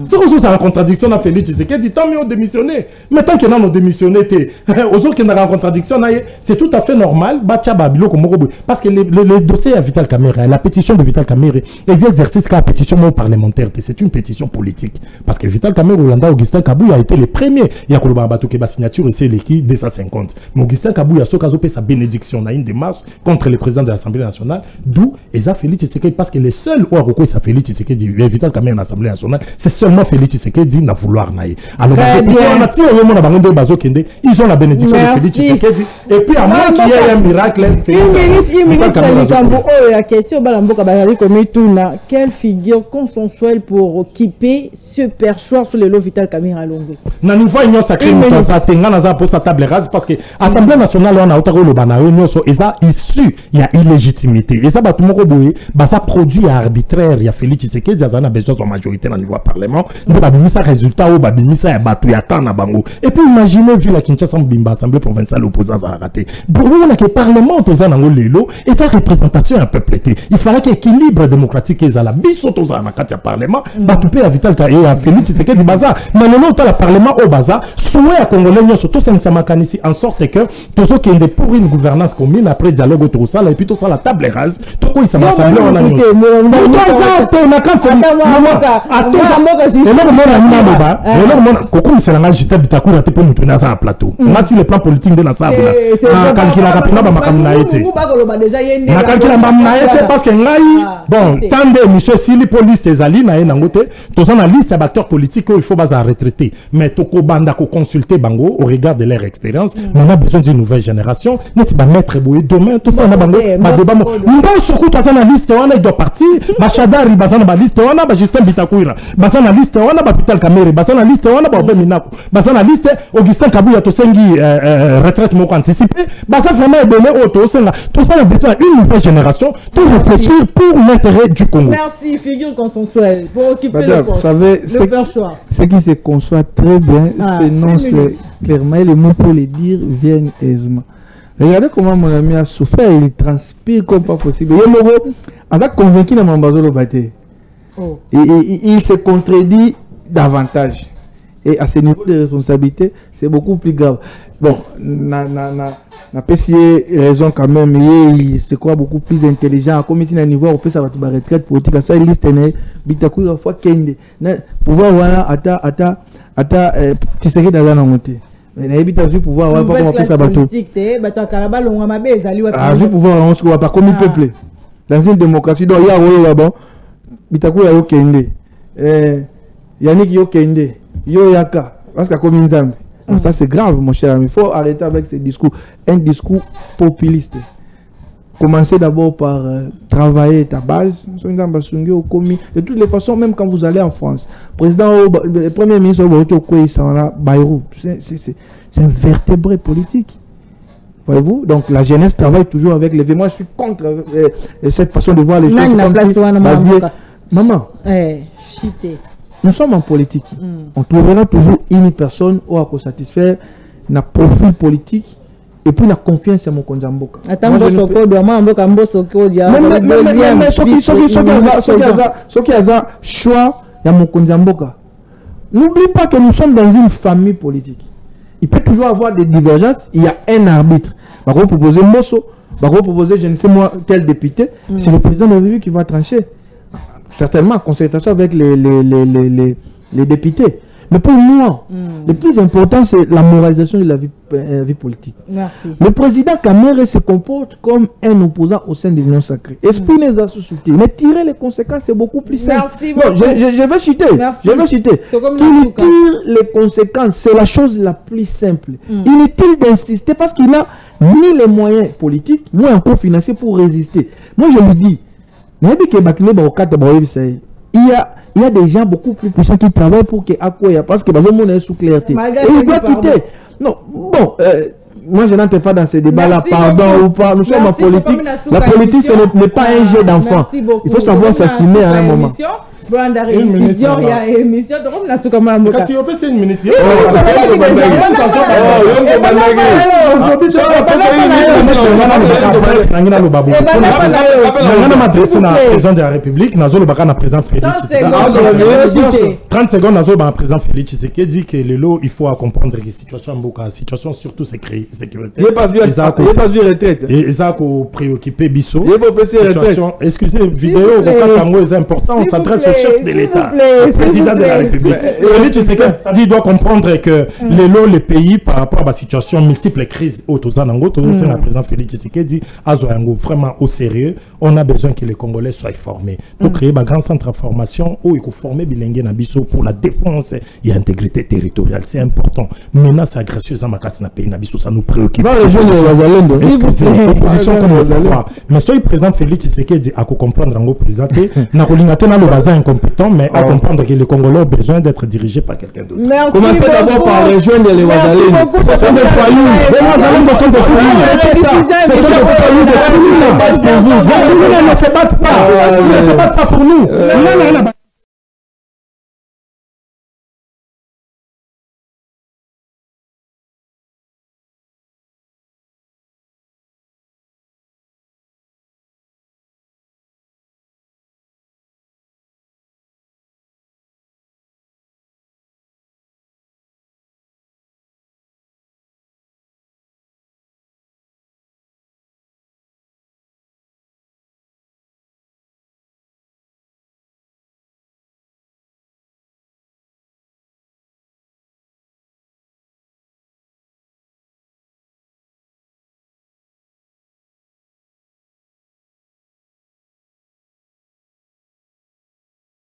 C: C'est que ça en contradiction à Félix Tshisekedi, tant mieux démissionner. Mais tant que nous démissionné, aux autres qui n'ont en contradiction, c'est tout à fait normal. Parce que le dossier à Vital Kamerhe, la pétition de Vital Kamerhe, l'exercice qu'a pétition parlementaire, c'est une pétition politique. Parce que Vital Kamerhe, Rolanda Augustin Kabouya a été le premier. Il y a une signature ici, l'équipe 250. Mais Augustin Kabouya a sa bénédiction dans une démarche contre le président de l'Assemblée nationale, d'où Eza Félix Tshisekedi, parce que le seul où a recours sa Félix Tshisekedi, Vital Kamerhe à l'Assemblée nationale, c'est seulement Félix Tshisekedi n'a vouloir naïe. Alors, ils ont la bénédiction de Félix Tshisekedi. Et puis, à moins qu'il y ait un miracle,
A: la question, quelle figure consensuelle pour occuper ce perchoir sur le lot Vital Kamerhe à Longo?
C: Dans le niveau union sacrée, pour sa table rase, parce que l'Assemblée nationale, on a autant le banao, et ça, issu, il y a illégitimité. Et ça, ça produit arbitraire, il y a Félix Tshisekedi, il a besoin de majorité dans le niveau parlement, il y a un résultat, il y a un bango. Et puis, imaginez, vu la Kinshasa, l'Assemblée provinciale opposée à raté. Pour nous, on a que le parlement, et sa représentation est un peu plétée. Il fallait qu'il y ait équilibre démocratique, et ça, la biso, dans le parlement, Batoupé à Vital Kamerhe et à Félix Tshisekedi, baza. Mais non, le parlement au baza, souhait à Congolais, surtout en sorte que, tout ce qui est pour une gouvernance commune, après dialogue autour de ça, et puis tout ça, la table rase, toko isa l'assemblée on a nous plateau si le plan politique de la sable parce que bon tant de monsieur Sili police ezali na nangote tous na liste d'acteurs politiques il faut basa retraiter mais toko banda ko consulter bango au regard de leur expérience on a besoin d'une nouvelle génération net ba mettre boye demain tout ça na bango ba débat mbo soko tous na liste on doit partir ba Chadari basa na ba liste on a ba Justin Bitakwira basa na liste on a ba Vital Kamerhe basa na liste on a ba Obé Minako basa na liste Augustin Kabuya to sengi retraite moko anticipée basa vraiment donner auto senga tout ça a besoin d'une nouvelle génération pour réfléchir pour l'intérêt du Congo.
A: Merci, figure consensuelle pour occuper
B: Madame,
A: le poste.
B: Vous savez, ce qui se conçoit très bien, c'est clairement, et les mots pour les dire viennent aisément. Regardez comment mon ami a souffert, il transpire comme pas possible. Il a convaincu dans mon bateau le bâté. Il se contredit davantage. Et à ce niveau de responsabilité, c'est beaucoup plus grave. Bon, n'a pas si raison quand même, il se croit beaucoup plus intelligent. Comme il y a un niveau, on peut savoir que la retraite politique, ça il liste, bitakou la fois kende. Pouvoir voilà, tu sais dans la montée. Mais n'habite pas pouvoir voir comment on peut savoir tout. Ah, je pouvoir on se voit pas comme il peuple. Dans une démocratie, donc il y a un bon, bitakou ya kende. Yannick yo kende. Yo yaka, parce que comme une zame. Ça c'est grave mon cher ami. Il faut arrêter avec ce discours. Un discours populiste. Commencez d'abord par travailler ta base. De toutes les façons, même quand vous allez en France, le premier ministre Bayrou, c'est un vertébré politique. Voyez-vous? Donc la jeunesse travaille toujours avec les... Moi je suis contre cette façon de voir les choses. Maman. Nous sommes en politique. On trouvera toujours une personne où à satisfaire notre profil politique et puis la confiance à mon Konzamboka. Ce qui a choix à mon Konzamboka. N'oublie pas que nous sommes dans une famille politique. Il peut toujours avoir des divergences. Il y a un arbitre. On va proposer Mosso, on va proposer je ne sais moi quel député. C'est le président de la République qui va trancher. Certainement en concertation avec les députés. Mais pour moi, le plus important, c'est la moralisation de la vie politique.
A: Merci.
B: Le président Kamerhe se comporte comme un opposant au sein de l'Union sacrée. Esprit les a sous-soutés. Mais tirer les conséquences, c'est beaucoup plus simple.
A: Merci beaucoup.
B: Je vais citer.
A: Merci.
B: Je vais citer. Qu'il tire les conséquences, c'est la chose la plus simple. Inutile d'insister parce qu'il n'a ni les moyens politiques, ni encore financiers pour résister. Moi, je lui dis, il y a des gens beaucoup plus puissants qui travaillent pour que Akoya, parce que le monde est sous clarté. Et il doit quitter. Non, bon, moi je n'entre pas dans ces débats-là, pardon ou pas. Nous sommes en politique. La politique, ce n'est pas un jeu d'enfant. Il faut savoir s'assumer à un moment.
C: Une minute.
A: Il y a émission.
C: Kasi on peut c'est une minute. Président de la République, Nazolo Bakana président Félix Tshisekedi. 30 secondes Nazolo Bakana président Félix Tshisekedi dit que le lot il faut comprendre que situation Mboka, situation surtout sécurité.
B: Il n'est pas vu retraite.
C: Et ça qu'on préoccupé Bisso. Situation. Excusez vidéo Kango est important. On s'adresse au chef de l'État, le président de la République. Félix Tshisekedi doit comprendre que les pays par rapport à la situation multiples crises autosanango, c'est la président Félix Tshisekedi a vraiment au sérieux. On a besoin que les Congolais soient formés. Pour créer un grand centre de formation où il faut former bilingue Nabiso pour la défense et l'intégrité territoriale. C'est important. Menace agressieuse en Makasi na pays Nabiso, ça nous préoccupe. L'opposition comme le pouvoir. Mais soit le président Félix Tshisekedi a comprendre en gros président na kolingate na le bazar incompétent, mais à comprendre que les Congolais ont besoin d'être dirigés par quelqu'un d'autre.
B: Commencez d'abord par rejoindre les Ouazalendo.
C: Ce sont des foyous. Les Ouazalendo sont des foyous. Ce sont des foyous de tout. Ils ne se battent pas pour nous.